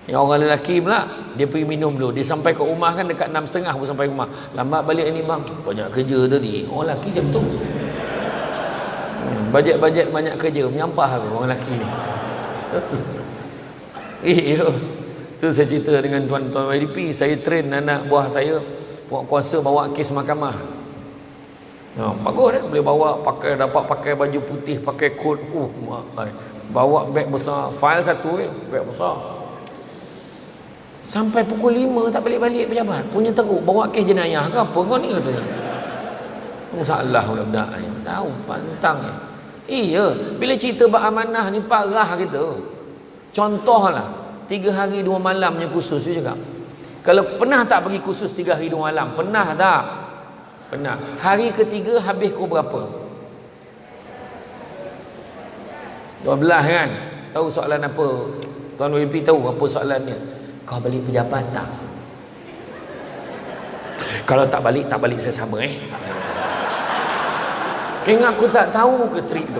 Yang orang lelaki pula, dia pergi minum dulu. Dia sampai ke rumah kan dekat 6.30 pun sampai rumah. Lambat balik ni bang, banyak kerja tadi. Orang lelaki macam tu. Bajet banyak kerja, menyampah ke orang lelaki ni. Iya. Tu saya cerita dengan tuan-tuan YDP. Saya train anak buah saya buat kuasa bawa kes mahkamah. Bagus kan? Boleh dapat pakai baju putih, pakai kod. Bawa beg besar, file satu beg besar. Sampai pukul 5 tak balik-balik pejabat. Punya teruk, bawa kes jenayah ke apa kau ni katanya. Masalah budak-budak ni. Tahu pantang ni. Iya, bila cerita bab amanah ni parah kita. Contohlah 3 hari 2 malamnya kursus tu cakap. Kalau pernah tak pergi kursus 3 hari 2 malam? Pernah tak? Pernah. Hari ketiga habis kau berapa? 12 kan? Tahu soalan apa? Tuan WP tahu apa soalannya? Kau balik pejabat tak? Kalau tak balik saya sama Kena aku tak tahu ke trik tu.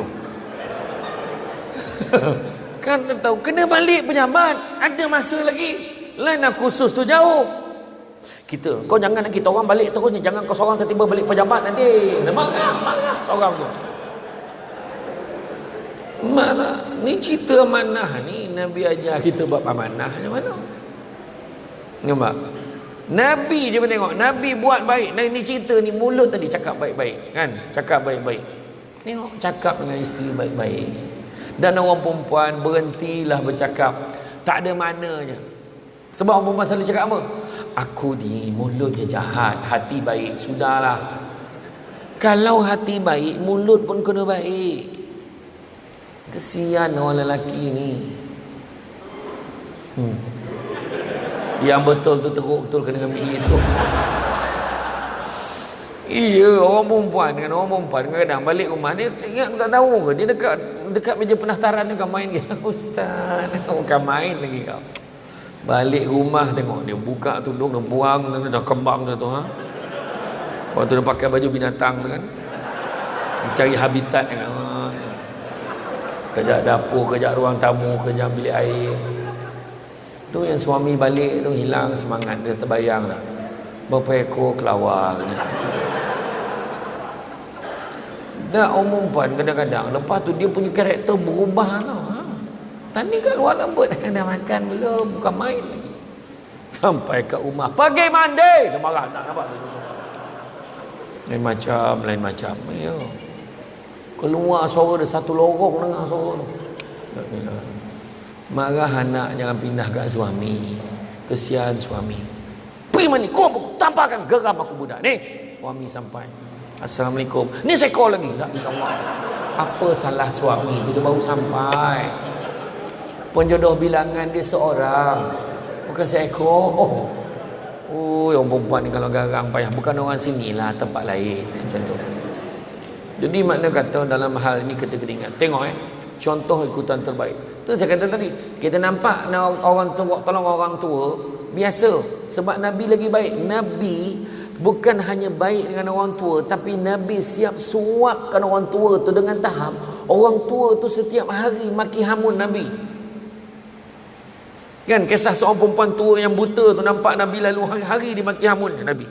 Kan tahu kena balik pejabat, ada masa lagi. Lain nak kursus tu jauh. Kau jangan kita orang balik terus ni, jangan kau seorang tiba-tiba balik pejabat nanti. Marah seorang tu. Mana ni cerita amanah ni, Nabi ajar kita bab amanah macam mana? Nampak? Nabi je pun tengok, Nabi buat baik. Ni cerita ni mulut tadi cakap baik-baik kan? Cakap baik-baik. Tengok cakap dengan isteri baik-baik. Dan orang perempuan berhentilah bercakap tak ada maknanya. Sebab orang perempuan selalu cakap apa? Aku ni mulut je jahat, hati baik. Sudahlah. Kalau hati baik, mulut pun kena baik. Kesian orang lelaki ni. Yang betul tu teruk betul kena dengan bini tu. Iya, orang perempuan kadang-kadang balik rumah dia ingat aku tak tahu ke dia dekat meja pendaftaran tu kan main ke. Ustaz, bukan main lagi kau. Balik rumah tengok dia buka tudung, dia buang, dia dah kembang dah tu Lepas tu dia pakai baju binatang tu kan. Cari habitat kan. Kejap dapur, kejap ruang tamu, kejap bilik air. Tu yang suami balik tu hilang semangat dia, terbayang dah. Berapa ekor kelawar ni. Dah orang perempuan kadang-kadang lepas tu dia punya karakter berubah tau. Tadi kat luar lembut dah makan belum, bukan main lagi. Sampai kat rumah, pergi mandi. Dia marah nak nampak tu. Lain macam. Ya. Keluar suara dia satu lorong dengar suara tu. Marah anak jangan pindah kat suami. Kesian suami. Pergi mandi, kau tampakkan geram aku budak ni. Suami sampai. Assalamualaikum. Ni seekor lagi. La ilallah. Apa salah suami tu, dia baru sampai. Penjodoh bilangan dia seorang, bukan seekor. Orang perempuan ni kalau garang payah. Bukan orang sini lah, tempat lain. Contoh. Jadi makna kata dalam hal ini kita kena ingat. Tengok contoh ikutan terbaik. Tu saya kata tadi, kita nampak orang tua tolong orang tua biasa. Sebab Nabi lagi baik. Nabi bukan hanya baik dengan orang tua, tapi Nabi siap suapkan orang tua tu dengan tahap orang tua tu setiap hari maki hamun Nabi. Kan kisah seorang perempuan tua yang buta tu, nampak Nabi lalu hari-hari dimaki hamun Nabi.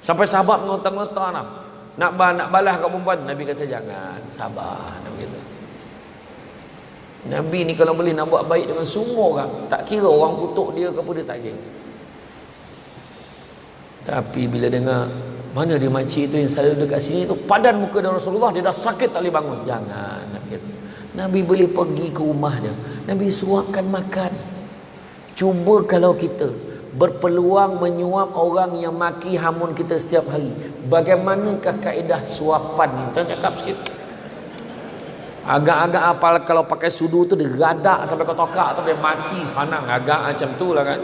Sampai sahabat mengota-ngota nak balas kat perempuan. Nabi kata jangan, sabar. Nabi kata, Nabi ni kalau boleh nak buat baik dengan semua orang, tak kira orang kutuk dia ke apa, dia tak kira. Tapi bila dengar mana dia makcik tu yang selalu dekat sini tu, padan muka dengan Rasulullah, dia dah sakit tak boleh bangun. Jangan, Nabi kata. Nabi boleh pergi ke rumah dia, Nabi suapkan makan. Cuba kalau kita berpeluang menyuap orang yang maki hamun kita setiap hari, bagaimanakah kaedah suapan? Kita cakap sikit. Agak-agak apal kalau pakai sudu tu dia gadak sampai ke tokak tu dia mati sanang, agak macam tu lah kan.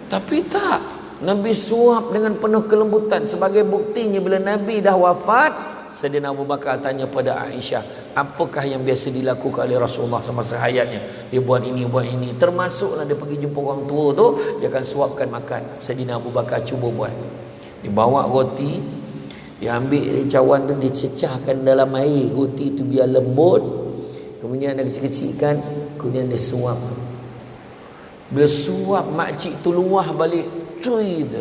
Tapi tak, Nabi suap dengan penuh kelembutan. Sebagai buktinya bila Nabi dah wafat, Sayyidina Abu Bakar tanya pada Aisyah, apakah yang biasa dilakukan oleh Rasulullah semasa hayatnya? Dia buat ini, buat ini. Termasuklah dia pergi jumpa orang tua tu, dia akan suapkan makan. Sayyidina Abu Bakar cuba buat. Dia bawa roti, dia ambil dari cawan tu, dia cecahkan dalam air roti tu biar lembut. Kemudian dia kecil-kecilkan, kemudian dia suap. Bila suap, makcik tu luah balik. Cuy tu,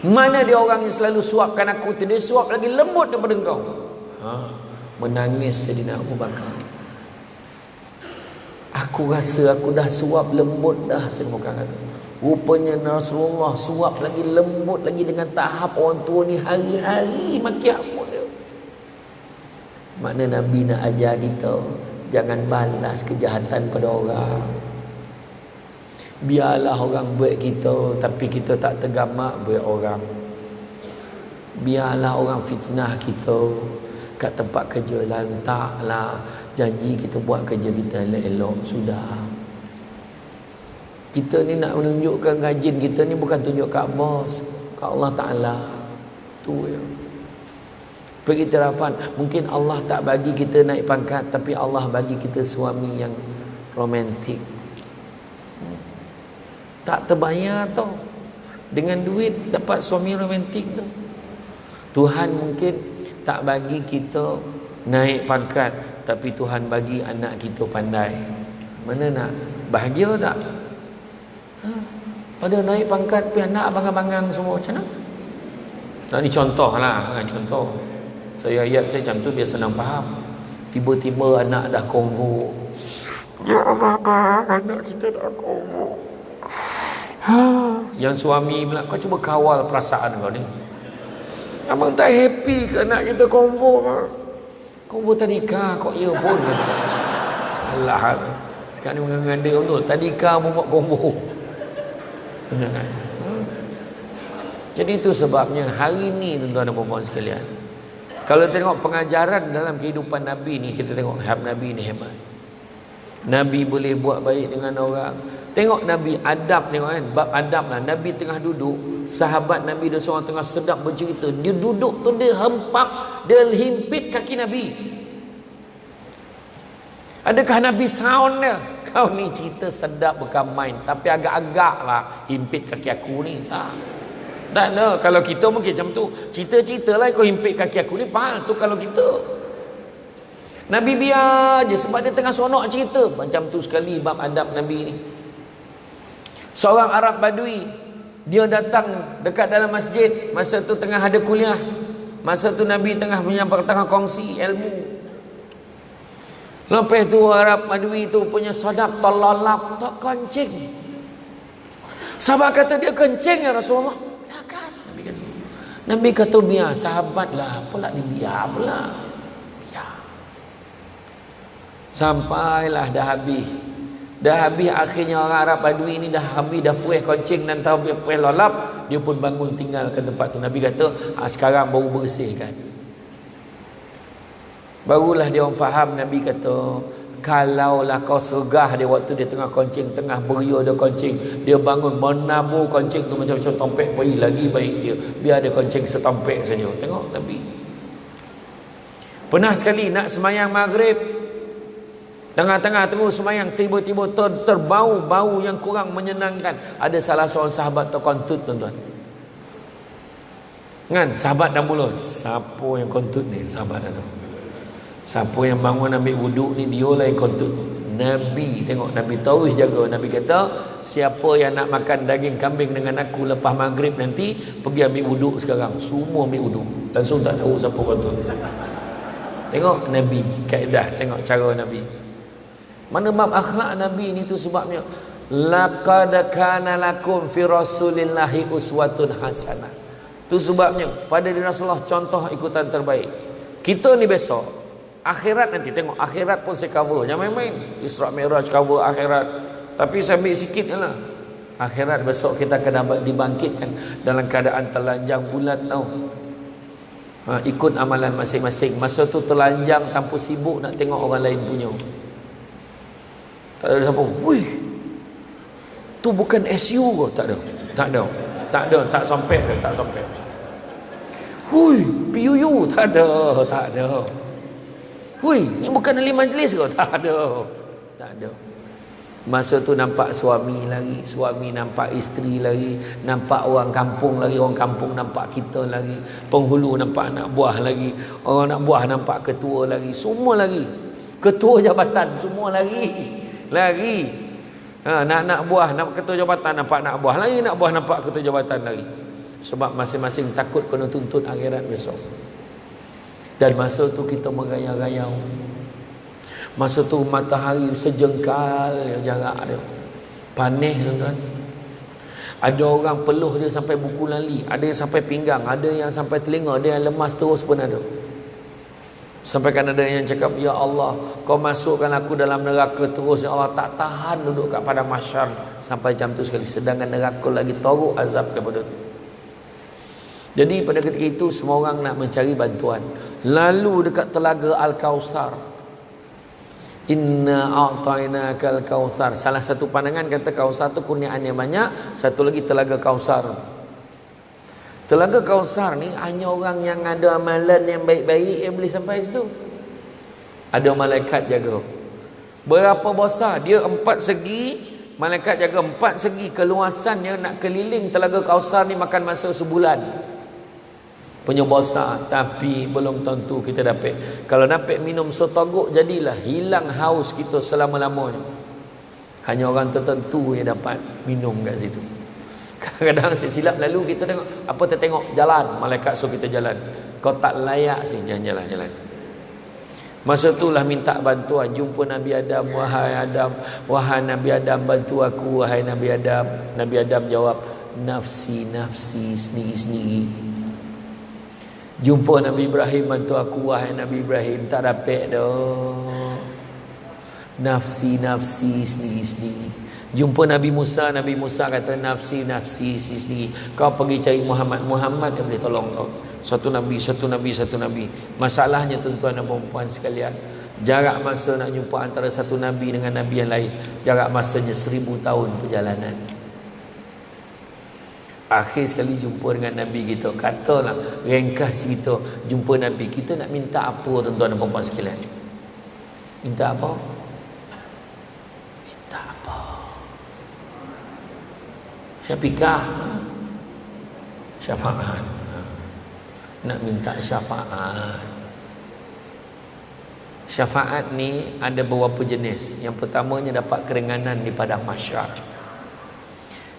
mana dia orang yang selalu suapkan aku tu, dia suap lagi lembut daripada engkau. Menangis Sayyidina Abu Bakar. Aku rasa aku dah suap lembut dah, Sayyidina Abu Bakar kata. Rupanya Rasulullah suap lagi lembut lagi dengan tahap orang tua ni hari-hari maki hamun dia. Makna Nabi nak ajar kita jangan balas kejahatan pada orang. Biarlah orang buat kita, tapi kita tak tergamak buat orang. Biarlah orang fitnah kita kat tempat kerja, lantaklah janji kita buat kerja kita elok-elok. Sudah. Kita ni nak menunjukkan rajin kita ni bukan tunjuk kat bos, kat Allah Ta'ala. Tu ya. Pengiktirafan, mungkin Allah tak bagi kita naik pangkat, tapi Allah bagi kita suami yang romantik. Tak terbayar tau, dengan duit dapat suami romantik tu. Tuhan mungkin tak bagi kita naik pangkat, tapi Tuhan bagi anak kita pandai. Mana nak? Bahagia tak? Pada naik pangkat tapi anak abangang-abangang semua macam mana? Nah, ni contoh lah, contoh. Ayat saya macam tu biar senang faham. Tiba-tiba anak dah konvo. Ya Allah, anak kita dah konvo. Yang suami bilang, kau cuba kawal perasaan kau ni. Abang tak happy ke anak kita konvo? Konvo tadika kok ya pun. Salah. Sekarang ni mengangan dia betul. Tadika pun buat konvo. Jangan. Jadi itu sebabnya hari ni tuan-tuan dan puan-puan sekalian, kalau tengok pengajaran dalam kehidupan Nabi ni, kita tengok Nabi ni hebat. Nabi boleh buat baik dengan orang. Tengok Nabi adab, tengok kan, bab adab lah. Nabi tengah duduk, sahabat Nabi ada seorang tengah sedap bercerita. Dia duduk tu, dia hempap, dia himpit kaki Nabi. Adakah Nabi sound dia? Kau ni cerita sedap bukan main, tapi agak-agak lah himpit kaki aku ni. Tak ada. Kalau kita mungkin macam tu, cerita-cerita lah kau himpit kaki aku ni, faham tu kalau kita. Nabi biar je sebab dia tengah sonok cerita. Macam tu sekali bab adab Nabi ni. Seorang Arab Badui, dia datang dekat dalam masjid. Masa tu tengah ada kuliah. Masa tu Nabi tengah kongsi ilmu. Lepas tu Arab Badui tu punya sadap terlalap, tak kencing. Sahabat kata, dia kencing ya Rasulullah. Biarkan, Nabi kata. Nabi kata biar, sahabat lah, apalah dia biar pula. Biar. Sampailah dah habis. Dah habis akhirnya orang Arab Badui ni dah habis, dah puas kencing dan tahu puas lalap, dia pun bangun tinggalkan tempat tu. Nabi kata, sekarang baru bersihkan. Barulah dia orang faham. Nabi kata, kalaulah kau sergah dia waktu dia tengah kencing, tengah beria dia kencing, dia bangun menabur kencing tu macam-macam tompek, pergi lagi baik dia. Biar dia kencing setompek saja. Tengok Nabi. Pernah sekali nak semayang maghrib, Tengah-tengah terus semayang, tiba-tiba terbau bau yang kurang menyenangkan. Ada salah seorang sahabat terkontut, tuan-tuan. Kan sahabat dah mula, siapa yang kontut ni? Sahabat dah tu, siapa yang bangun ambil wuduk ni, dia lah yang kontut. Nabi tengok, Nabi tahu jaga. Nabi kata, siapa yang nak makan daging kambing dengan aku lepas maghrib nanti, pergi ambil wuduk sekarang. Semua ambil wuduk, langsung tak tahu siapa kontut. Tengok Nabi, kaedah, tengok cara Nabi. Mana bab akhlak Nabi ni, tu sebabnya laqad kana lakum fi rasulillahi uswatun hasanah. Tu sebabnya pada diri Rasulullah contoh ikutan terbaik. Kita ni besok akhirat nanti tengok, akhirat pun saya cover, jangan main-main. Isra Mi'raj cover akhirat, tapi saya ambil sikit je lah. Akhirat besok kita akan dapat dibangkitkan dalam keadaan telanjang bulat tau. Ikut amalan masing-masing. Masa tu telanjang tanpa sibuk nak tengok orang lain punya. Tak ada siapa, wih, tu bukan SU ke? Tak ada, tak sampai. Hui, PUU, tak ada. Hui, ni bukan ahli majlis ke? Tak ada. Masa tu nampak suami lagi, suami nampak isteri lagi, nampak orang kampung lagi, orang kampung nampak kita lagi, penghulu nampak anak buah lagi, orang anak buah nampak ketua lagi, semua lagi. Ketua jabatan semua lagi. Nak buah, nak ketua jabatan nampak anak buah lagi, nak buah nampak ketua jabatan lagi. Sebab masing-masing takut kena tuntut akhirat besok. Dan masa tu kita merayau-rayau. Masa tu matahari sejengkal jarak dia, panas kan. Ada orang peluh dia sampai buku lali, ada yang sampai pinggang, ada yang sampai telinga, ada yang lemas terus pun ada. Sampai kan ada yang cakap, ya Allah, kau masukkan aku dalam neraka terus, ya Allah, tak tahan duduk kat padang mahsyar sampai jam tu sekali, sedangkan neraka lagi teruk azab daripada tu. Jadi pada ketika itu semua orang nak mencari bantuan. Lalu dekat telaga Al-Kautsar, inna a'tainakal kautsar. Salah satu pandangan kata Kautsar tu kurniaan yang banyak, satu lagi telaga Kautsar. Telaga Kautsar ni hanya orang yang ada amalan yang baik-baik yang boleh sampai situ. Ada malaikat jaga. Berapa besar? Dia 4 segi. Malaikat jaga 4 segi. Keluasannya nak keliling telaga Kautsar ni makan masa sebulan. Punya besar, tapi belum tentu kita dapat. Kalau dapat minum setogok, jadilah hilang haus kita selama-lamanya. Hanya orang tertentu yang dapat minum kat situ. Kadang-kadang silap lalu kita tengok, apa kita tengok jalan, malaikat suruh kita jalan. Kau tak layak sini, jangan jalan. Masa itulah minta bantuan, jumpa Nabi Adam, wahai Nabi Adam, bantu aku wahai Nabi Adam. Nabi Adam jawab, nafsi sendiri-sendiri. Jumpa Nabi Ibrahim, bantu aku wahai Nabi Ibrahim, tak dapat dah. Nafsi sendiri-sendiri. Jumpa Nabi Musa kata nafsi sendiri. Kau pergi cari Muhammad yang boleh tolong kau. Satu nabi. Masalahnya tuan-tuan dan puan sekalian, jarak masa nak jumpa antara satu nabi dengan nabi yang lain, jarak masanya 1000 tahun perjalanan. Akhir sekali jumpa dengan Nabi kita, katalah ringkas cerita jumpa Nabi kita, nak minta apa tuan-tuan dan puan sekalian? Minta apa? Syafiqah, syafaat. Nak minta syafaat. Syafaat ni ada beberapa jenis. Yang pertamanya dapat keringanan di padang mahsyar.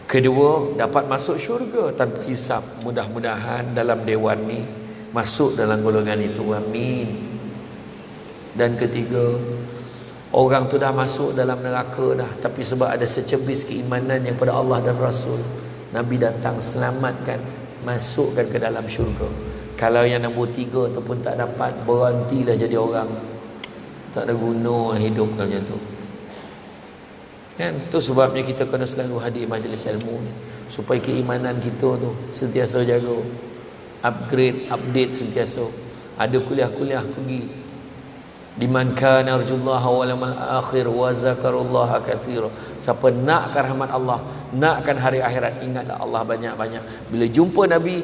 Kedua, dapat masuk syurga tanpa hisab. Mudah-mudahan dalam dewan ni masuk dalam golongan itu, amin. Dan ketiga, orang tu dah masuk dalam neraka dah, tapi sebab ada secebis keimanan yang pada Allah dan Rasul, Nabi datang selamatkan, masukkan ke dalam syurga. Kalau yang nombor 3 tu pun tak dapat, berhentilah jadi orang, tak ada guna hidup kalau macam tu. Kan? Tu sebabnya kita kena selalu hadir majlis ilmu ni, supaya keimanan kita tu sentiasa jaga, update sentiasa. Ada kuliah-kuliah pergi. Liman kana arjullaha wal yawmal akhir wa zakarullaha katsira. Siapa nakkan rahmat Allah, nakkan hari akhirat, ingatlah Allah banyak-banyak. Bila jumpa Nabi,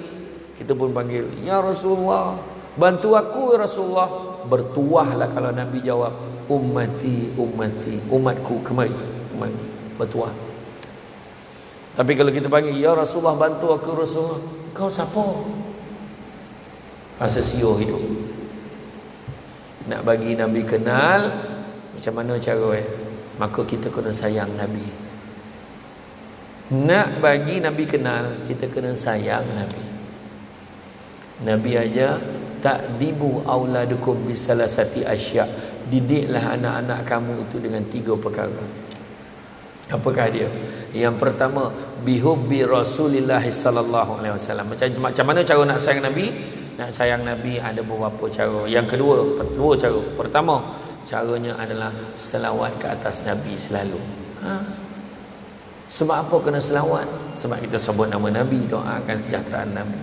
kita pun panggil, ya Rasulullah, bantu aku ya Rasulullah. Bertuahlah kalau Nabi jawab, ummati ummati, umatku kemari bertuah. Tapi kalau kita panggil, ya Rasulullah bantu aku Rasulullah, kau siapa? Rasa siur hidup. Nak bagi Nabi kenal, macam mana cara maka kita kena sayang Nabi. Nak bagi Nabi kenal, kita kena sayang Nabi. Nabi aja, ta'dibu auladukum bisalasati asya, didiklah anak-anak kamu itu dengan 3 perkara. Apakah dia? Yang pertama, bihubbi Rasulillah sallallahu alaihi wasallam. Macam mana cara nak sayang Nabi? Nak sayang Nabi ada beberapa cara. Yang kedua, 2 cara. Pertama, caranya adalah selawat ke atas Nabi selalu. Sebab apa kena selawat? Sebab kita sebut nama Nabi, doakan kesejahteraan Nabi.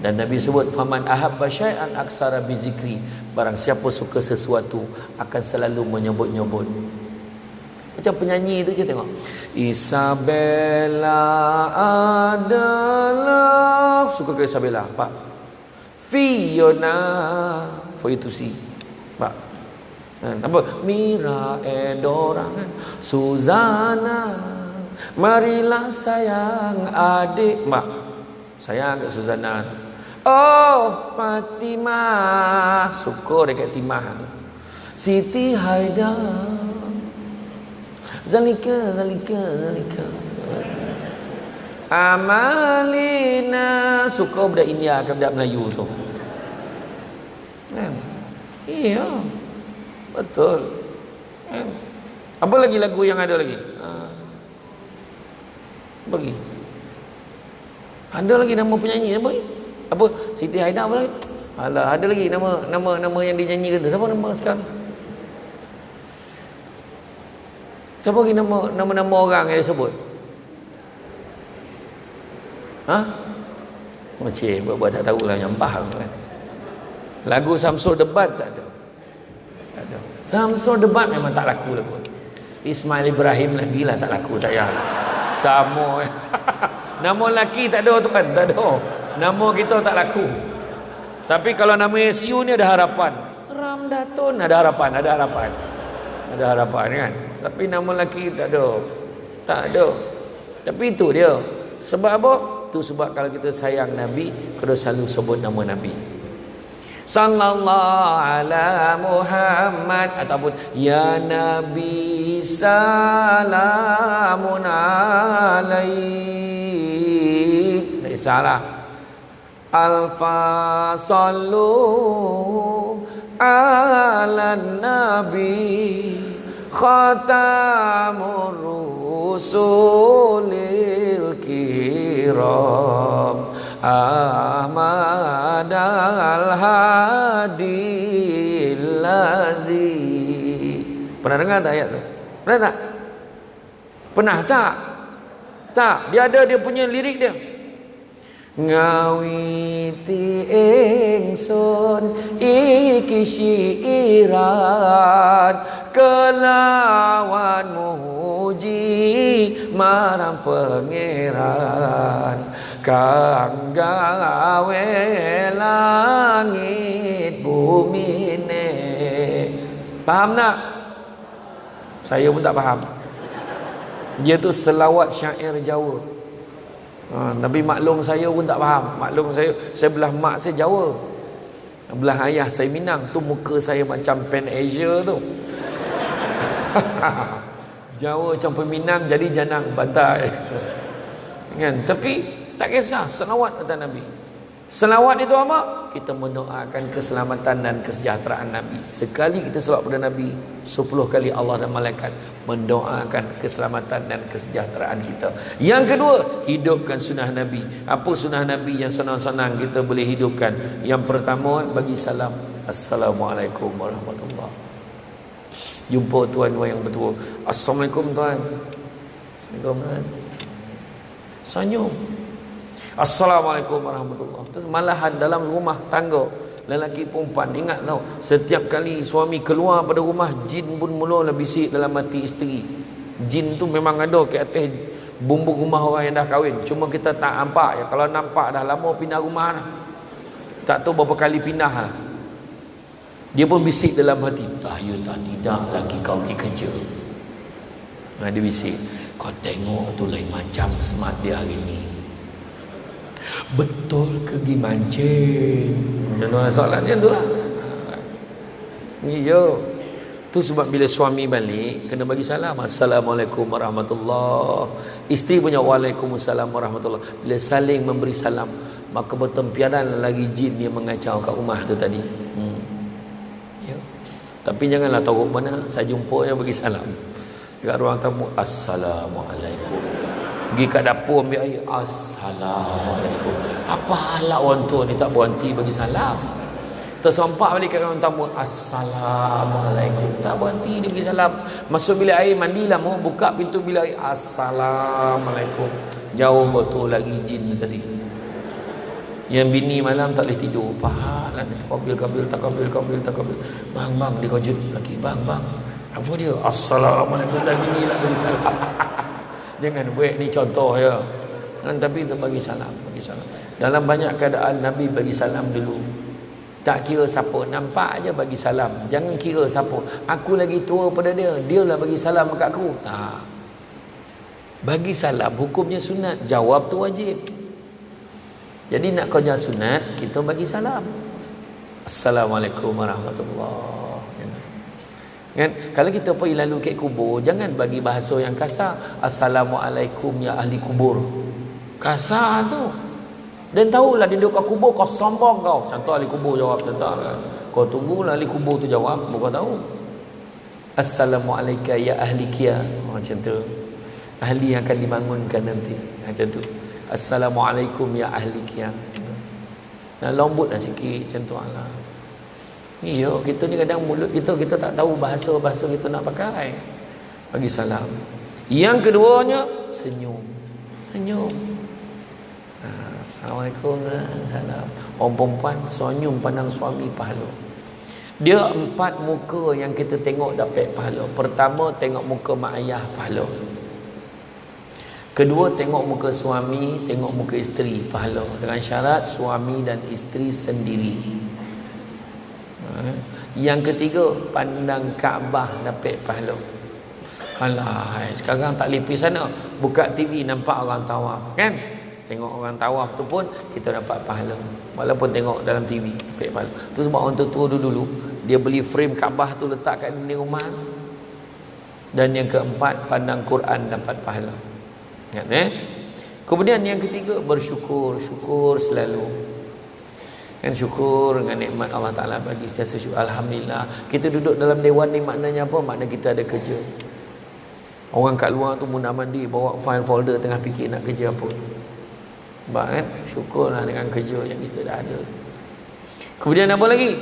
Dan Nabi sebut, faman ahabba syai'an aksara bi zikri, barang siapa suka sesuatu akan selalu menyebut-nyebut. Macam penyanyi itu je, tengok, Isabella adalah, suka ke Isabella, Pak. Fiona, for you to see, Pak. Apa? Mira Edorangan, Suzana, marilah sayang adik, Mak. Sayang kat Suzana. Oh, Fatimah, suka dekat Timah tu. Siti Haidar, Zalika Amalina, suka budak India ke budak Melayu tu kan? Iya, betul kan? Apa lagi lagu yang ada lagi? Apa lagi? Ada lagi nama penyanyi apa? Apa? Siti Haidar apa lagi? Alah, ada lagi nama yang dinyanyikan tu. Siapa nama sekarang? Siapa lagi nama orang yang disebut? Macam buat tak tahulah, nyampah kan. Lagu Samsul Debat tak ada. Samsul Debat memang tak laku lagu. Ismail Ibrahim lagi lah tak laku, tak payahlah. Sama. Nama lelaki tak ada tuan, tak ada. Nama kita tak laku. Tapi kalau nama Siu ni ada harapan. Ramdatun ada harapan. Ada harapan kan. Tapi nama lelaki tak ada. Tapi itu dia. Sebab apa? Itu sebab kalau kita sayang Nabi, kena selalu sebut nama Nabi. Sallallahu ala Muhammad, ataupun ya Nabi salamun alaik. Tak salah. Alfa sallu ala Nabi khatamur rusulil kiram Ahmad al-hadi lazi. Pernah dengar tak ayat tu? Pernah tak? Pernah tak? Tak, dia ada dia punya lirik dia. Ngawiti ingsun iki syiiran kelawan muji marang pangeran kang gawe langit bumi ne. Faham tak? Saya pun tak faham. Dia tu selawat syair Jawa. Tapi maklum saya pun tak faham. Maklum saya belah mak saya Jawa, belah ayah saya Minang. Tu muka saya macam Pan Asia tu. Jawa campur Minang jadi janang bantai. Kan? Tapi tak kisah, selawat atas Nabi. Selawat itu apa? Kita mendoakan keselamatan dan kesejahteraan Nabi. Sekali kita selawat pada Nabi, 10 kali Allah dan malaikat mendoakan keselamatan dan kesejahteraan kita. Yang kedua, hidupkan sunnah Nabi. Apa sunnah Nabi yang senang-senang kita boleh hidupkan? Yang pertama, bagi salam. Assalamualaikum warahmatullahi. Jumpa tuan yang bertua. Assalamualaikum tuan. Assalamualaikum tuan. Senyum. Assalamualaikum warahmatullahi. Terus malahan dalam rumah tangga, lelaki perempuan, ingat tau, setiap kali suami keluar pada rumah, jin pun mula bisik dalam hati isteri. Jin tu memang ada ke atas bumbung rumah orang yang dah kahwin. Cuma kita tak nampak ya. Kalau nampak dah lama pindah rumah dah. Tak tahu berapa kali pindah lah. Dia pun bisik dalam hati, tak ya tak tidak lagi kau pergi kerja. Dia bisik, kau tengok tu lain macam smart dia hari ni. Betul ke pergi mancing? Soalan dia tu lah. Ya. Tu sebab bila suami balik kena bagi salam, Assalamualaikum warahmatullahi. Isteri punya Waalaikumsalam warahmatullahi. Bila saling memberi salam, maka bertempiaran lagi jin yang mengacau kat rumah tu tadi. Ya. Tapi janganlah teruk mana saya jumpa yang bagi salam dekat ruang tamu, Assalamualaikum. Pergi kat dapur ambil air, Assalamualaikum. Apa halak orang tua ni tak berhenti bagi salam? Tersempak balik kat ruang tamu, Assalamualaikum. Tak berhenti dia bagi salam. Masuk bilik air, mandilah mau buka pintu bilik air, Assalamualaikum. Jauh betul lagi jin tadi. Yang bini malam tak boleh tidur, pahalan takabil. Bang dia kejut lagi, bang. Apa dia? Assalamualaikum. Dah bini lah bagi salam. Jangan buat ni contoh ya. Tapi itu bagi salam. Dalam banyak keadaan Nabi bagi salam dulu. Tak kira siapa, nampak aja bagi salam. Jangan kira siapa. Aku lagi tua pada dia, dia lah bagi salam kat aku. Tak. Bagi salam hukumnya sunat, jawab tu wajib. Jadi nak kerja sunat, kita bagi salam. Assalamualaikum warahmatullahi. Kan? Kalau kita pergi lalu ke kubur, jangan bagi bahasa yang kasar. Assalamualaikum ya ahli kubur. Kasar tu. Dan tahulah dia duduk kat kubur, kau sombong kau. Contoh ahli kubur jawab, tak kan? Kau tunggulah ahli kubur tu jawab, kau tahu. Assalamualaikum ya ahli kia. Macam tu. Ahli yang akan dibangunkan nanti. Macam tu. Assalamualaikum ya ahli kia. Nah, lembutlah sikit macam tu lah. Iya, kita ni kadang mulut kita tak tahu bahasa kita nak pakai. Bagi salam. Yang keduanya, senyum. Assalamualaikum. Salam. Orang perempuan senyum pandang suami pahala. Dia 4 muka yang kita tengok dapat pahala. Pertama, tengok muka mak ayah, pahala. Kedua, tengok muka suami, tengok muka isteri, pahala. Dengan syarat suami dan isteri sendiri. Yang ketiga, pandang Kaabah dapat pahala. Alah, sekarang tak lipis sana, buka TV nampak orang tawaf, kan? Tengok orang tawaf tu pun kita dapat pahala. Walaupun tengok dalam TV dapat pahala. Tu sebab orang tua dulu dia beli frame Kaabah tu letak kat dinding rumah. Dan yang keempat, pandang Quran dapat pahala. Ingat Kemudian yang ketiga, bersyukur selalu. Kan syukur dengan nikmat Allah Ta'ala bagi, sentiasa syukur. Alhamdulillah. Kita duduk dalam dewan ni maknanya apa? Maknanya kita ada kerja. Orang kat luar tu muna mandi, bawa file folder tengah fikir nak kerja apa. Sebab kan, syukurlah dengan kerja yang kita dah ada. Kemudian apa lagi?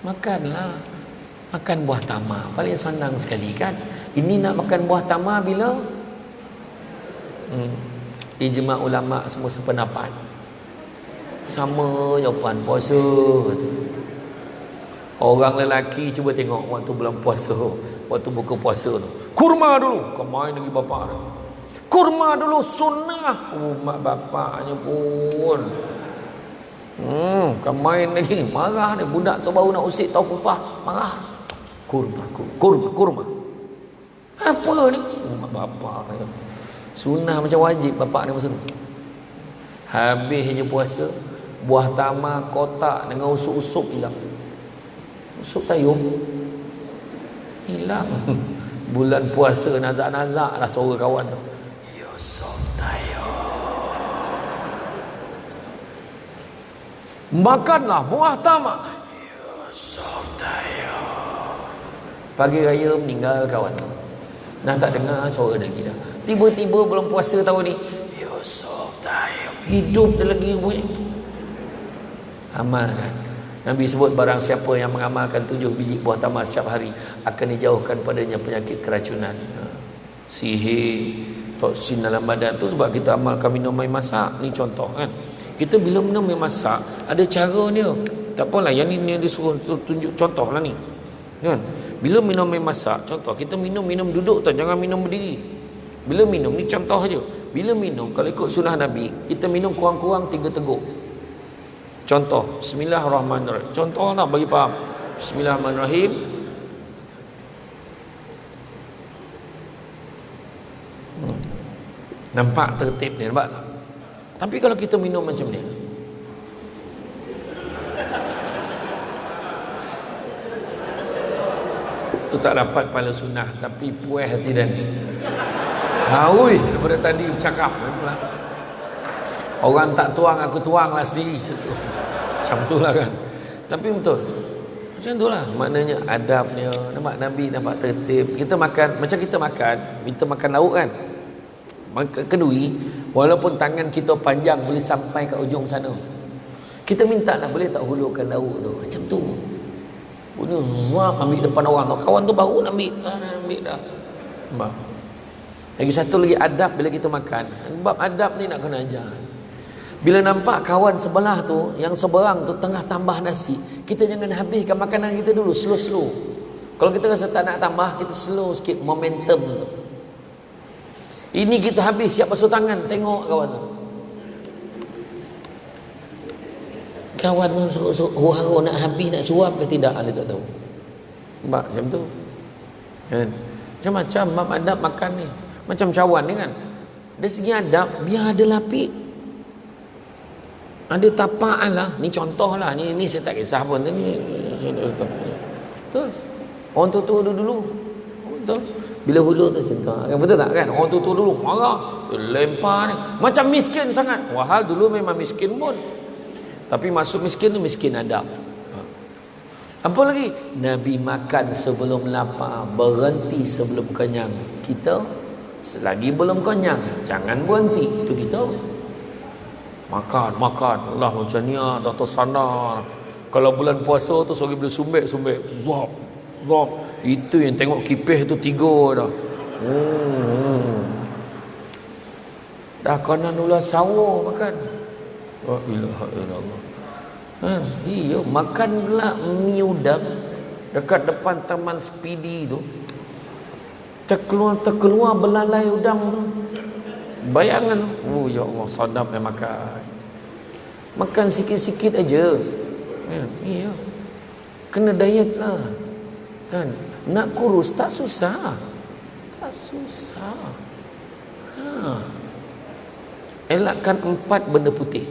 Makanlah. Makan buah tamar. Paling senang sekali kan. Ini nak makan buah tamar bila? Ijma' ulama' semua sependapat. Sama jawapan puasa tu. Orang lelaki cuba tengok waktu bulan puasa, waktu buka puasa tu, kurma dulu. Kau main lagi bapak dia. Kurma dulu sunnah. Mak bapaknya pun kau main lagi. Marah dia. Budak tu baru nak usik taufufah, marah. Kurma. Apa ni? Mak bapak dia. Sunnah macam wajib bapak dia masa tu. Habisnya puasa, buah tamar kotak dengan usuk-usuk hilang. Usuk tayung hilang. Bulan puasa nazak-nazak lah suara kawan tu. Yusuf tayung. Makanlah buah tamar. Yusuf tayung. Pagi raya meninggal kawan tu. Dah tak dengar suara lagi dah. Tiba-tiba bulan puasa tahun ni, Yusuf tayung. Hidup dia lagi bunyi. Amalkan. Nabi sebut barang siapa yang mengamalkan 7 biji buah tamar setiap hari akan dijauhkan padanya penyakit keracunan, sihir, toksin dalam badan. Tu sebab kita amalkan minum air masak. Ni contoh kan. Kita bila minum air masak ada cara dia. Tak apalah, yang ni disuruh tunjuk contoh lah ni. Kan? Bila minum air masak, contoh kita minum duduk tau, jangan minum berdiri. Bila minum ni contoh aja. Bila minum, kalau ikut sunnah Nabi, kita minum kurang-kurang 3 teguk. Contoh, bismillahirrahmanirrahim. Contoh lah bagi faham. Bismillahirrahmanirrahim. Nampak tertib ni, nampak tak? Tapi kalau kita minum macam ni, tu tak dapat pahala sunnah, tapi puas hati dan haui daripada tadi bercakap. Orang tak tuang, aku tuang lah sendiri. Macam tu lah kan. Tapi betul, macam tu lah. Maknanya adabnya, nampak Nabi, nampak tertib. Kita makan, macam kita makan lauk kan, kenduri, walaupun tangan kita panjang boleh sampai ke ujung sana, kita minta lah, boleh tak hulurkan lauk tu. Macam tu punya zap, ambil depan orang tu, kawan tu baru nak ambil dah. Nampak? Lagi satu lagi adab bila kita makan. Bab adab ni nak kena ajar. Bila nampak kawan sebelah tu, yang seberang tu tengah tambah nasi, kita jangan habiskan makanan kita dulu, slow. Kalau kita rasa tak nak tambah, kita slow sikit momentum tu. Ini kita habis, siap basuh tangan, tengok kawan tu. Kawan tu suruh nak habis, nak suap ke tidak, dia tak tahu. Nampak macam tu kan? Macam-macam bab adab makan ni. Macam cawan ni kan, dari segi adab, biar ada lapik, ada tapaan lah. Ni contoh lah, ni saya tak kisah pun. Ni betul. Orang tua dulu betul. Bila hulu tu cinta, betul tak kan? Orang tua dulu marah, lempar ni, macam miskin sangat. Wahal dulu memang miskin pun, tapi masuk miskin tu miskin adab. Apa lagi? Nabi makan sebelum lapar, berhenti sebelum kenyang. Kita selagi belum kenyang, jangan berhenti. Itu kita makan Allah macam ni lah, dah tersadar. Kalau bulan puasa tu sorry, bila sumbek zop. Itu yang tengok kipih tu 3 dah. Dah kanan ulah sawo makan. La ilaha illallah. Iya, makan pula mi udang dekat depan taman Speedy tu. Terkeluar belalai udang tu. Bayangan tu. Oh ya Allah, sadap yang makan. Makan sikit-sikit aja. Kan? Iya. Kena diet lah. Kan? Nak kurus tak susah. Elakkan 4 benda putih.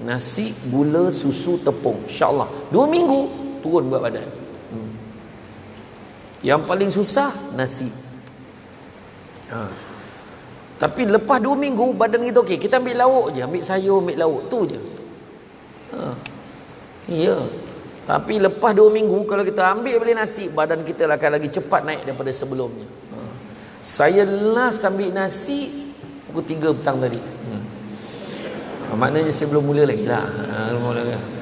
Nasi, gula, susu, tepung. InsyaAllah 2 minggu turun berat badan. Yang paling susah nasi. Tapi lepas 2 minggu badan kita okey. Kita ambil lauk je, ambil sayur, ambil lauk tu je. Ya. Tapi lepas 2 minggu kalau kita ambil balik nasi, badan kita akan lagi cepat naik daripada sebelumnya. Saya last ambil nasi pukul 3 petang tadi. Maknanya saya belum mula lagi lah.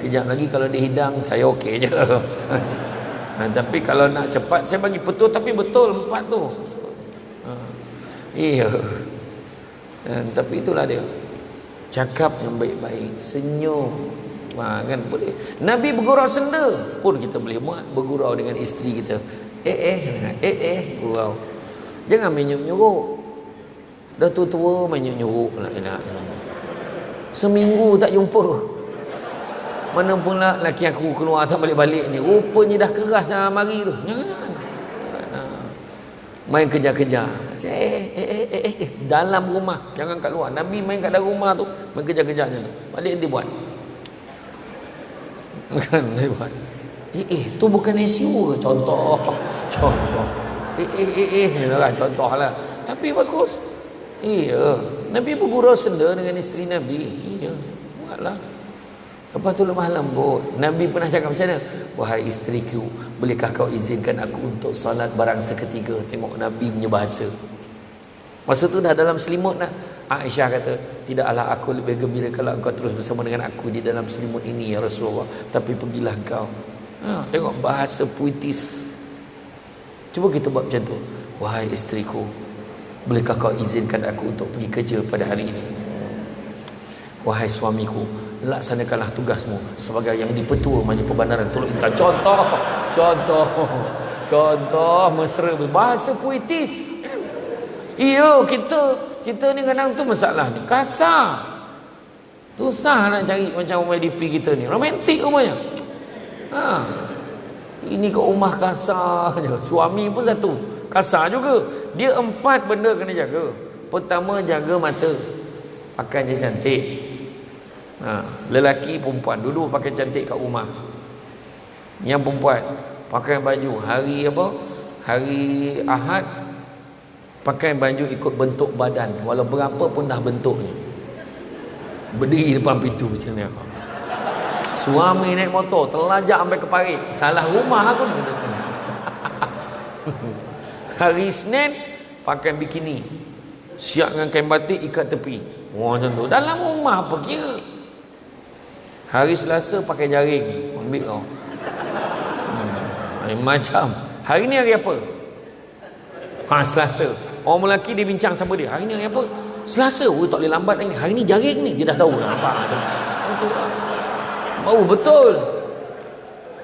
Kejap lagi kalau dihidang saya okey je. Tapi kalau nak cepat saya bagi betul, tapi betul 4 tu. Iya. Tapi itulah dia. Cakap yang baik-baik, senyum. Kan boleh. Nabi bergurau senda pun kita boleh buat. Bergurau dengan isteri kita. Gurau. Jangan menyuk-nyuruk. Dah tua-tua menyuk-nyuruk. La ilaha illallah. Seminggu tak jumpa. Mana pula laki aku keluar tak balik-balik ni, rupanya dah keras dalam mari tu. Jangan. Main kejar-kejar. Dalam rumah, jangan kat luar. Nabi main kat dalam rumah tu, main kejar-kejar je. Balik nanti buat. Bukan dia buat. Tu bukan SU ke? Contoh. Contoh lah. Tapi bagus. Iya. Nabi bergurau senda dengan isteri Nabi. Iya. Buatlah. Lepas tu lemah lembut. Nabi pernah cakap macam mana? Wahai isteriku, bolehkah kau izinkan aku untuk salat barang seketika? Tengok Nabi punya bahasa. Masa tu dah dalam selimut dah. Aisyah kata, tidaklah aku lebih gembira kalau engkau terus bersama dengan aku di dalam selimut ini ya Rasulullah, tapi pergilah engkau. Tengok bahasa puitis. Cuba kita buat macam tu. Wahai isteriku, bolehkah kau izinkan aku untuk pergi kerja pada hari ini? Wahai suamiku, laksanakanlah tugasmu sebagai yang dipetua Majlis Perbandaran Teluk Intan. Contoh mesra, bahasa puitis. Iya, kita ni kadang tu masalah ni kasar. Susah nak cari macam rumah DP kita ni. Romantik rumahnya. Ini ke rumah kasar je. Suami pun satu, kasar juga. Dia 4 benda kena jaga. Pertama, jaga mata, pakai je cantik. Lelaki perempuan dulu pakai cantik kat rumah. Yang perempuan pakai baju hari apa? Hari Ahad pakai baju ikut bentuk badan, walau berapa pun dah bentuknya. Berdiri depan pintu macam ni. Suami naik motor terlajak sampai ke parit, salah rumah aku. Hari Isnin pakai bikini, siap dengan kain batik ikat tepi. Macam tu. Dalam rumah apa kira. Hari Selasa pakai jaring, ambil kau. Macam hari ni hari apa? Selasa. Orang lelaki dia bincang sama dia, hari ni hari apa? Selasa. Tak boleh lambat lagi. Hari ni jaring ni dia dah tahu dah. Nampak tu. Macam tu lah. Baru betul.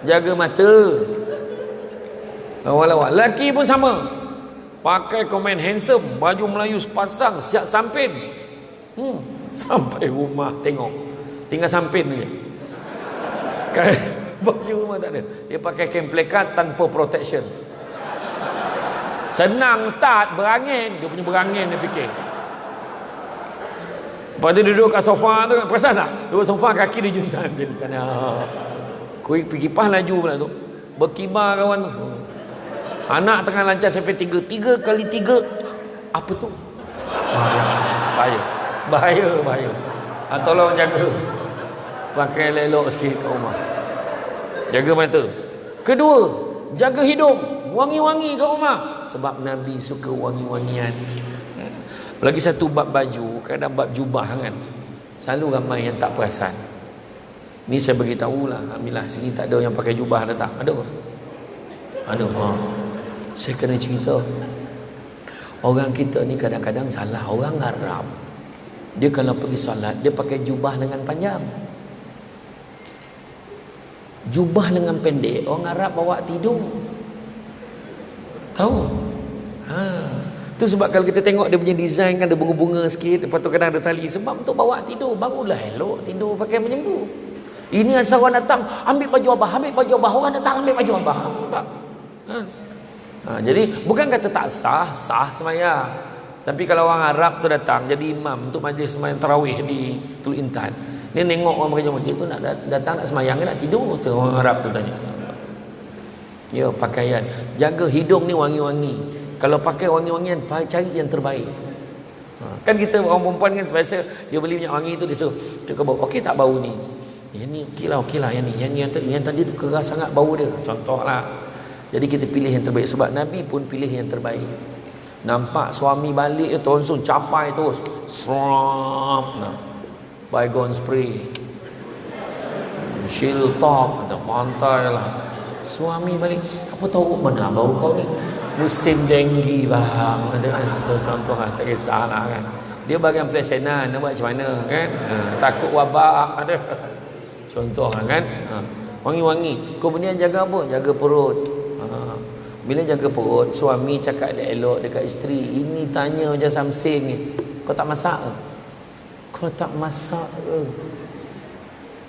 Jaga mata. Awal-awal lelaki pun sama. Pakai komen handsome, baju Melayu sepasang, siap sampin. Sampai rumah tengok tinggal sampin je. Baju rumah tak ada. Dia pakai kain plekat tanpa protection. Senang start, berangin. Dia punya berangin dia fikir. Lepas tu duduk kat sofa tu, perasan tak? Duduk sofa kaki dia juntan macam ni. Kuih kipas laju pula tu. Berkibar kawan tu. Anak tengah lancar sampai 3 kali 3. Apa tu? Bahaya. Tolong jaga. Pakai elok sikit kat rumah. Jaga mata. Kedua, jaga hidung. Wangi-wangi kat rumah. Sebab Nabi suka wangi-wangian. Lagi satu bab baju, kadang bab jubah kan. Selalu ramai yang tak perasan. Ni saya beritahu lah. Alhamdulillah sini tak ada yang pakai jubah dah tak? Ada? Ada. Saya kena cerita. Orang kita ni kadang-kadang salah. Orang Arab, dia kalau pergi solat, dia pakai jubah lengan panjang. Jubah lengan pendek, orang Arab bawa tidur. Tahu? Tu sebab kalau kita tengok dia punya design kan ada bunga-bunga sikit, lepas tu kadang ada tali, sebab untuk bawa tidur. Barulah elok tidur pakai macam tu. Ini asal orang datang, ambil baju abah. Orang datang ambil baju abah. Jadi bukan kata tak sah sembahyang. Tapi kalau orang Arab tu datang jadi imam untuk majlis sembahyang tarawih di Teluk Intan, dia tengok orang pakai jubah, dia tu nak datang nak sembahyang ke nak tidur tu, orang Arab tu tanya. Ya, pakaian. Jaga hidung ni wangi-wangi. Kalau pakai wangi-wangian, cari yang terbaik. Kan kita orang perempuan kan biasa dia beli minyak wangi tu, dia suruh cuba bau. Okey tak bau ni? Yang ni okeylah yang ni. Yang tadi tu keras sangat bau dia. Contohlah. Jadi kita pilih yang terbaik sebab Nabi pun pilih yang terbaik. Nampak suami balik tu langsung capai tu. Srap. Baygon spray. Shield top, ada pantai lah. Suami balik, apa tahu mana bau kau ni? Musim denggi bang. Ada contoh lah, tak kisahlah kan. Dia bagian pelesenan, nak buat macam mana kan? Takut wabak ada. Contoh lah kan. Wangi-wangi. Kemudian jaga apa? Jaga perut. Bila jaga perut, suami cakap dia elok dekat isteri. Ini tanya macam Samsing ni. Kau tak masak ke? Kau tak masak ke?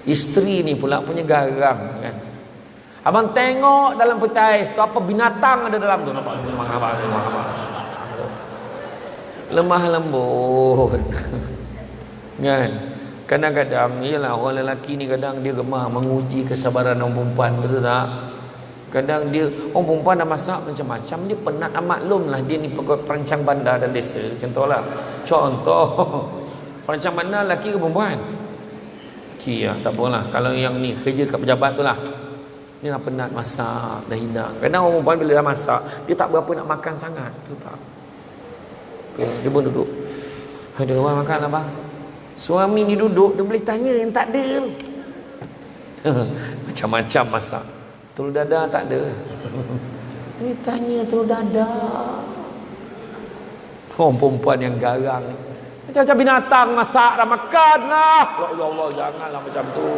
Isteri ni pula punya garang kan. Abang tengok dalam petai tu apa binatang ada dalam tu, nampak lemah lembut. Kan? Kadang-kadang ialah orang lelaki ni kadang dia gemar menguji kesabaran orang perempuan, betul tak? Kadang dia orang perempuan dah masak macam-macam, dia penat maklum lah dia ni perancang bandar dan desa. Contoh perancang bandar lelaki ke perempuan? Lelaki lah, tak apalah. Kalau yang ni kerja kat pejabat tu lah, dia dah penat masak, dah hidang. Kadang orang perempuan bila dah masak, dia tak berapa nak makan sangat. Tu tak. Dia pun duduk. Ada orang makan lah bang. Suami ni duduk, dia boleh tanya yang tak ada. Macam-macam masak. Telur dadah tak ada. Dia tanya telur dadah. Orang perempuan yang garang ni. Macam-macam binatang masak dah makan lah. Ya Allah, janganlah macam tu.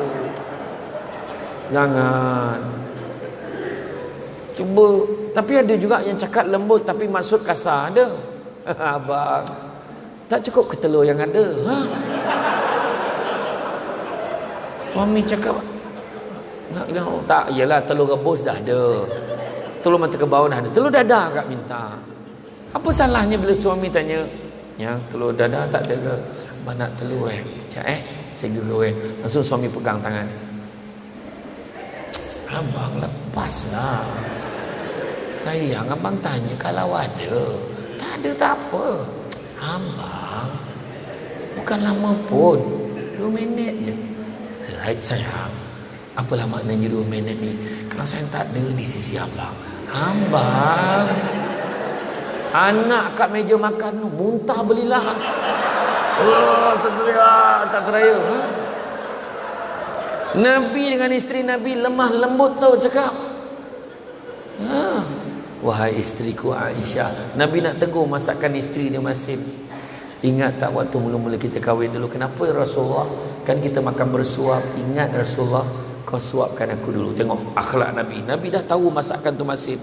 Jangan. Cuba. Tapi ada juga yang cakap lembut tapi maksud kasar. Ada. Abang, tak cukup ke telur yang ada? Suami cakap, tak, yelah telur rebus dah ada, telur mata kebau dah ada, telur dadah kak minta. Apa salahnya bila suami tanya, yang telur dadah tak ada ke? Mana telur Cak saya dulu langsung suami pegang tangan. Abang lepaslah. Sayang, abang tanya kalau ada. Tak ada tak apa. Abang, bukan lama pun, 2 minit je. Hai sayang, apalah maknanya 2 minit ni? Kalau saya tak ada di sisi abang. Abang, anak kat meja makan tu muntah belilah. Oh, tak teraya. Nabi dengan isteri Nabi lemah lembut tau cakap. Wahai isteriku Aisyah, Nabi nak tegur masakan isteri dia Masin. Ingat tak waktu mula-mula kita kahwin dulu, kenapa ya Rasulullah? Kan kita makan bersuap. Ingat Rasulullah, kau suapkan aku dulu. Tengok akhlak Nabi. Nabi dah tahu masakan tu Masin.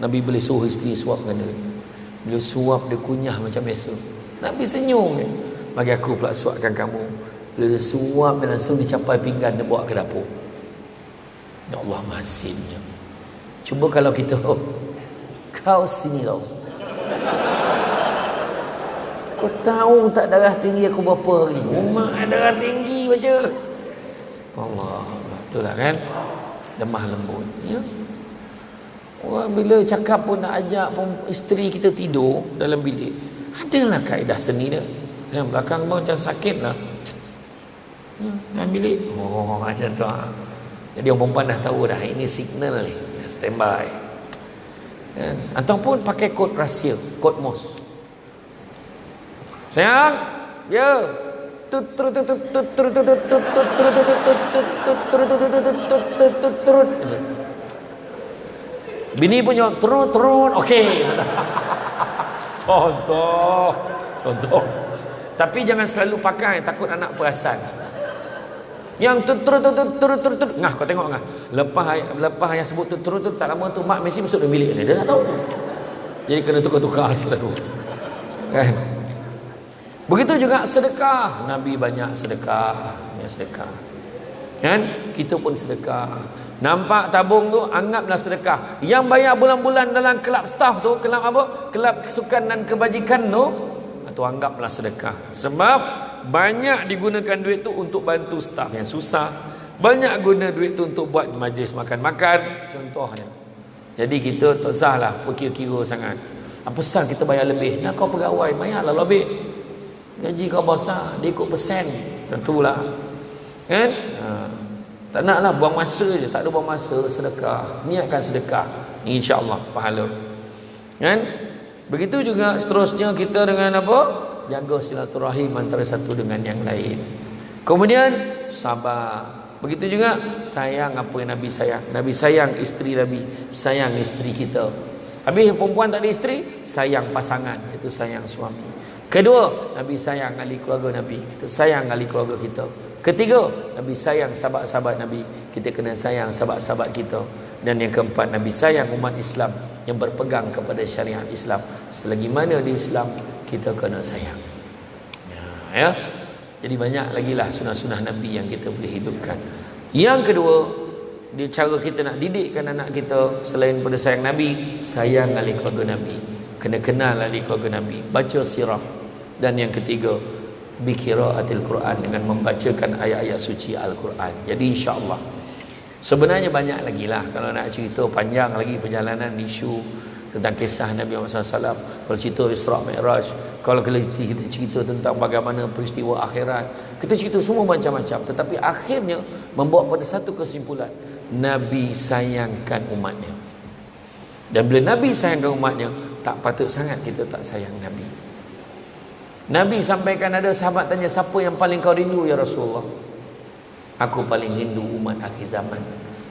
Nabi boleh suruh isteri suapkan dulu. Bila suap dia kunyah macam biasa. Nabi senyum je. Bagi aku pula suapkan kamu. Bila dia suap dia langsung dicapai pinggan, dia bawa ke dapur. Ya Allah, masinnya. Cuba kalau kita, kau sini tau. Kau tahu tak darah tinggi aku berapa hari? Umar darah tinggi baca. Allah, itulah kan. Lemah lembut. Ya. Orang bila cakap pun nak ajak pun isteri kita tidur dalam bilik, adalah kaedah seni dia. Saya belakang pun macam sakit lah. Dalam bilik. Oh, macam tu. Jadi orang perempuan dah tahu dah, ini signal ni. Standby. Kan? Ataupun pakai kod rahsia, kod MOS. Sayang, ya. Bini pun jawab turun. Okey. Contoh. Tapi jangan selalu pakai, takut anak perasan. Yang turun. Ngah, kau tengok ngah. Lepas yang sebut turun tak lama tu mak mesti masuk dalam bilik dia. Dia dah tahu. Jadi kena tukar-tukar selalu. Kan? Begitu juga sedekah. Nabi banyak sedekah. Kan? Kita pun sedekah. Nampak tabung tu, anggaplah sedekah. Yang bayar bulan-bulan dalam kelab staff tu, kelab apa? Kelab kesukan dan kebajikan tu, atau anggaplah sedekah. Sebab banyak digunakan duit tu untuk bantu staff yang susah. Banyak guna duit tu untuk buat majlis makan-makan, contohnya. Jadi kita tak usahlah kira-kira sangat. Apa sah kita bayar lebih? Nak kau pegawai, bayarlah lebih. Gaji kau besar, dia ikut persen. Tentulah. Kan? Tak naklah buang masa je, tak ada buang masa, sedekah. Niatkan sedekah, insya-Allah pahala. Kan? Begitu juga seterusnya kita dengan apa? Jaga silaturahim antara satu dengan yang lain. Kemudian sabar. Begitu juga sayang apa yang Nabi sayang. Nabi sayang isteri Nabi, sayang isteri kita. Habis perempuan tak ada isteri, sayang pasangan, itu sayang suami. Kedua, Nabi sayang ahli keluarga Nabi, kita sayang ahli keluarga kita. Ketiga, Nabi sayang sahabat-sahabat Nabi, kita kena sayang sahabat-sahabat kita. Dan yang keempat, Nabi sayang umat Islam yang berpegang kepada syariat Islam. Selagi mana di Islam, kita kena sayang. Ya. Jadi banyak lagi lah sunah-sunah Nabi yang kita boleh hidupkan. Yang kedua, di cara kita nak didikkan anak kita, selain pada sayang Nabi, sayang ahli keluarga Nabi. Kena kenal ahli keluarga Nabi, baca sirah. Dan yang ketiga, biqiraatil Quran, dengan membacakan ayat-ayat suci Al-Quran. Jadi insya-Allah sebenarnya banyak lagi lah kalau nak cerita, panjang lagi perjalanan isu tentang kisah Nabi Muhammad SAW. Kalau cerita Isra Mi'raj, kalau kita cerita tentang bagaimana peristiwa akhirat, kita cerita semua macam-macam. Tetapi akhirnya membawa pada satu kesimpulan, Nabi sayangkan umatnya. Dan bila Nabi sayangkan umatnya, tak patut sangat kita tak sayang Nabi. Nabi sampaikan, ada sahabat tanya, siapa yang paling kau rindu ya Rasulullah? Aku paling rindu umat akhir zaman.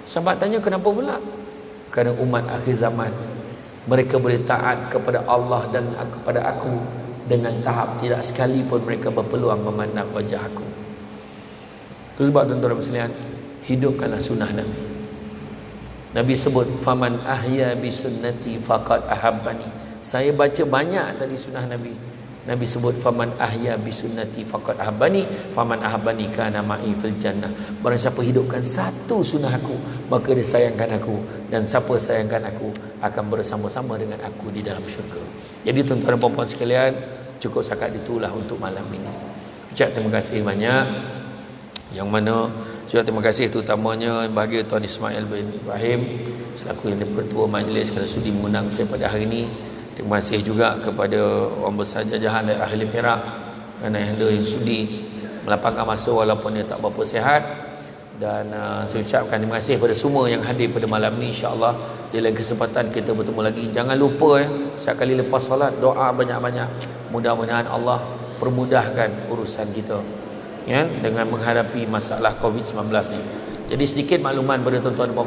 Sahabat tanya, kenapa pula? Kerana umat akhir zaman, mereka boleh taat kepada Allah dan kepada aku dengan tahap tidak sekalipun mereka berpeluang memandang wajah aku. Itu sebab tuan-tuan dan sekalian, hidupkanlah sunnah Nabi. Nabi sebut, faman ahya bi sunnati faqad ahabbani. Saya baca banyak tadi sunnah Nabi. Nabi sebut faman ahya bi sunnati faqad ahabbani faman ahabbani kana ma'i fil jannah. Barang siapa hidupkan satu sunnah aku, maka dia sayangkan aku, dan siapa sayangkan aku akan bersama-sama dengan aku di dalam syurga. Jadi tuan-tuan dan puan-puan sekalian, cukup setakat itulah untuk malam ini. Ucap terima kasih banyak. Yang mana saya terima kasih terutamanya bagi Tuan Ismail bin Ibrahim selaku yang Pertua Majlis kerana sudi mengundang saya pada hari ini. Terima kasih juga kepada Orang Besar Jajahan daerah Ahli Perak kerana yang sudi melapangkan masa walaupun dia tak berapa sihat. Dan saya ucapkan terima kasih kepada semua yang hadir pada malam ni. InsyaAllah di lain kesempatan kita bertemu lagi. Jangan lupa sekali lepas solat doa banyak-banyak. Mudah-mudahan Allah permudahkan urusan kita dengan menghadapi masalah COVID-19 ni. Jadi sedikit makluman pada tuan-tuan dan puan-puan